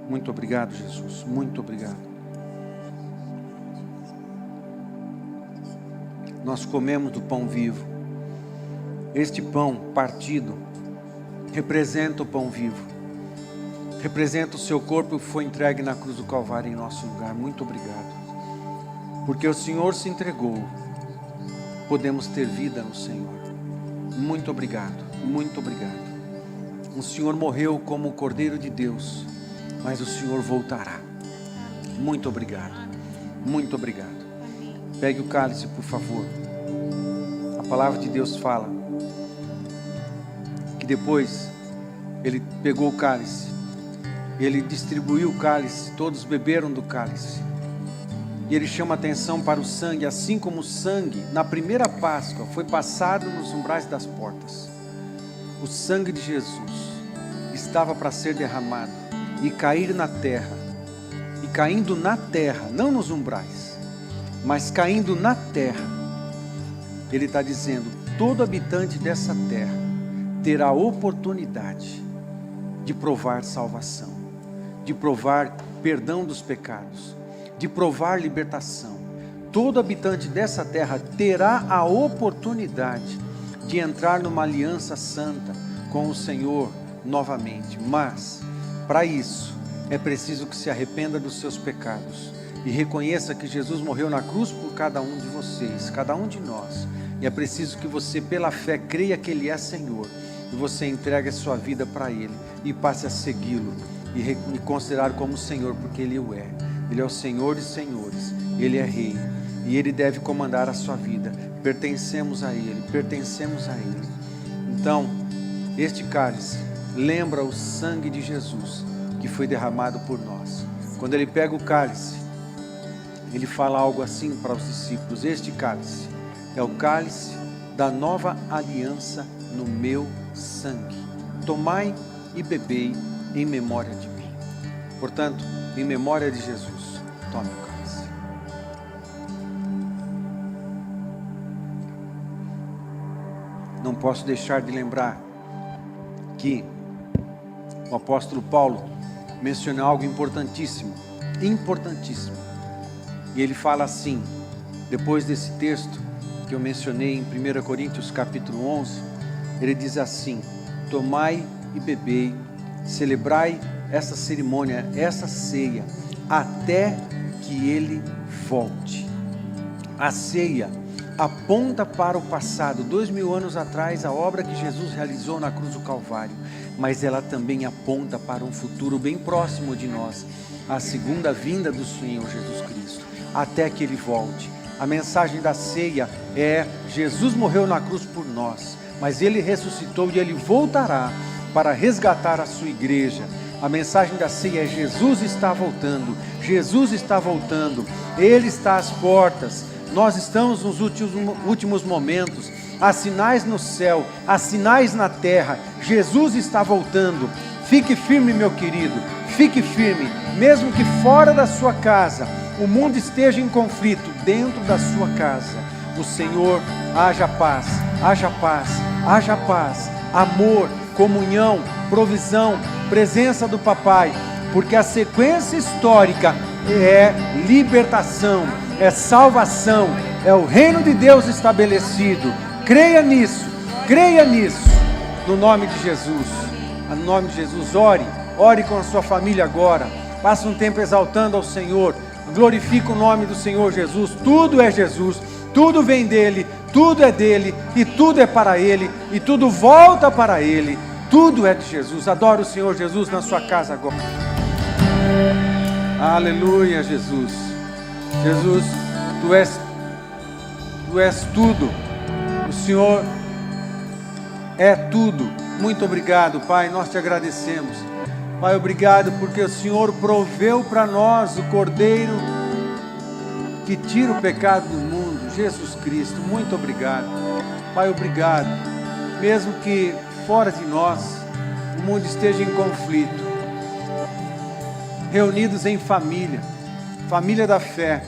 Muito obrigado, Jesus, muito obrigado. Nós comemos do pão vivo. Este pão partido representa o pão vivo, representa o seu corpo que foi entregue na cruz do Calvário em nosso lugar. Muito obrigado, porque o Senhor se entregou, podemos ter vida no Senhor. Muito obrigado, muito obrigado. O Senhor morreu como o Cordeiro de Deus, mas o Senhor voltará. Muito obrigado, muito obrigado. Pegue o cálice, por favor. A palavra de Deus fala que depois ele pegou o cálice, ele distribuiu o cálice, todos beberam do cálice, e ele chama atenção para o sangue. Assim como o sangue na primeira Páscoa foi passado nos umbrais das portas, o sangue de Jesus estava para ser derramado e cair na terra, e caindo na terra, não nos umbrais, mas caindo na terra, ele está dizendo: todo habitante dessa terra terá a oportunidade de provar salvação, de provar perdão dos pecados, de provar libertação. Todo habitante dessa terra terá a oportunidade de entrar numa aliança santa com o Senhor novamente. Mas, para isso, é preciso que se arrependa dos seus pecados e reconheça que Jesus morreu na cruz por cada um de vocês, cada um de nós. E é preciso que você, pela fé, creia que Ele é Senhor, e você entregue a sua vida para Ele e passe a segui-lo e considerar como Senhor, porque Ele o é. Ele é o Senhor dos senhores, Ele é Rei, e Ele deve comandar a sua vida. Pertencemos a Ele, pertencemos a Ele. Então, este cálice lembra o sangue de Jesus que foi derramado por nós. Quando Ele pega o cálice, Ele fala algo assim para os discípulos: este cálice é o cálice da nova aliança no meu sangue. Tomai e bebei em memória de mim. Portanto, em memória de Jesus, tome o cálice. Não posso deixar de lembrar que o apóstolo Paulo menciona algo importantíssimo, importantíssimo. E ele fala assim, depois desse texto que eu mencionei em 1 Coríntios capítulo 11, ele diz assim: tomai e bebei, celebrai essa cerimônia, essa ceia, até que Ele volte. A ceia aponta para o passado, 2000 anos atrás, a obra que Jesus realizou na cruz do Calvário, mas ela também aponta para um futuro bem próximo de nós, a segunda vinda do Senhor Jesus Cristo, até que Ele volte. A mensagem da ceia é: Jesus morreu na cruz por nós, mas Ele ressuscitou e Ele voltará para resgatar a sua igreja. A mensagem da ceia é: Jesus está voltando, Jesus está voltando, Ele está às portas. Nós estamos nos últimos momentos. Há sinais no céu, há sinais na terra. Jesus está voltando. Fique firme, meu querido, fique firme. Mesmo que fora da sua casa o mundo esteja em conflito, dentro da sua casa, o Senhor, haja paz, haja paz, haja paz, amor, comunhão, provisão, presença do Papai, porque a sequência histórica é libertação, é salvação, é o reino de Deus estabelecido. Creia nisso, no nome de Jesus. No nome de Jesus, ore com a sua família agora. Passe um tempo exaltando ao Senhor. Glorifica o nome do Senhor Jesus. Tudo é Jesus, tudo vem dele, tudo é dele, e tudo é para ele, e tudo volta para ele. Tudo é de Jesus. Adora o Senhor Jesus na sua casa agora. Aleluia, Jesus. Jesus, Tu és tudo. O Senhor é tudo. Muito obrigado, Pai, nós te agradecemos. Pai, obrigado porque o Senhor proveu para nós o Cordeiro que tira o pecado do mundo, Jesus Cristo. Muito obrigado. Pai, obrigado. Mesmo que fora de nós o mundo esteja em conflito, reunidos em família, família da fé,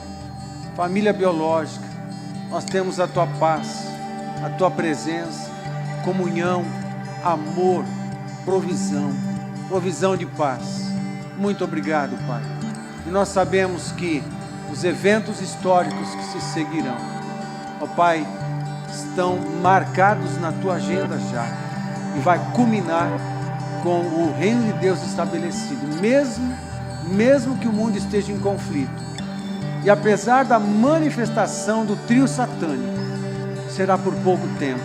família biológica, nós temos a Tua paz, a Tua presença, comunhão, amor, provisão de paz. Muito obrigado, Pai. E nós sabemos que os eventos históricos que se seguirão, ó Pai, estão marcados na Tua agenda já, e vai culminar com o reino de Deus estabelecido, mesmo que o mundo esteja em conflito. E apesar da manifestação do trio satânico, será por pouco tempo.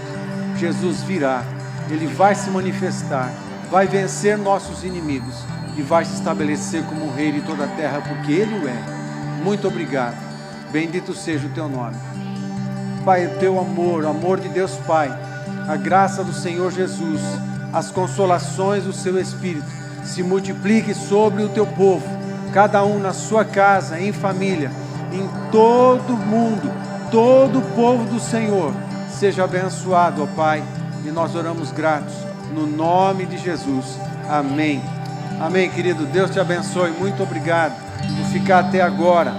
Jesus virá, Ele vai se manifestar, vai vencer nossos inimigos e vai se estabelecer como o Rei de toda a terra, porque Ele o é. Muito obrigado. Bendito seja o Teu nome. Pai, o Teu amor, o amor de Deus Pai, a graça do Senhor Jesus, as consolações do Seu Espírito, se multiplique sobre o Teu povo, cada um na sua casa, em família, em todo o mundo, todo o povo do Senhor, seja abençoado, ó Pai, e nós oramos gratos, no nome de Jesus, amém. Amém, querido, Deus te abençoe, muito obrigado por ficar até agora.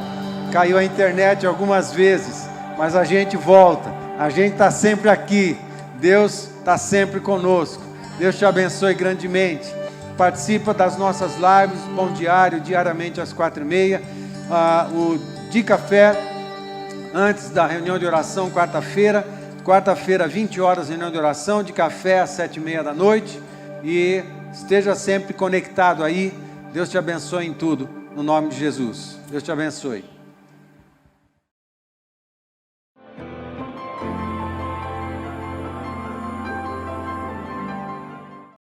Caiu a internet algumas vezes, mas a gente volta, a gente está sempre aqui, Deus está sempre conosco. Deus te abençoe grandemente. Participa das nossas lives, Pão Diário, diariamente às 4h30, o de café, antes da reunião de oração, quarta-feira, 20 horas, reunião de oração, de café às 7h30 da noite, e esteja sempre conectado aí. Deus te abençoe em tudo, no nome de Jesus. Deus te abençoe.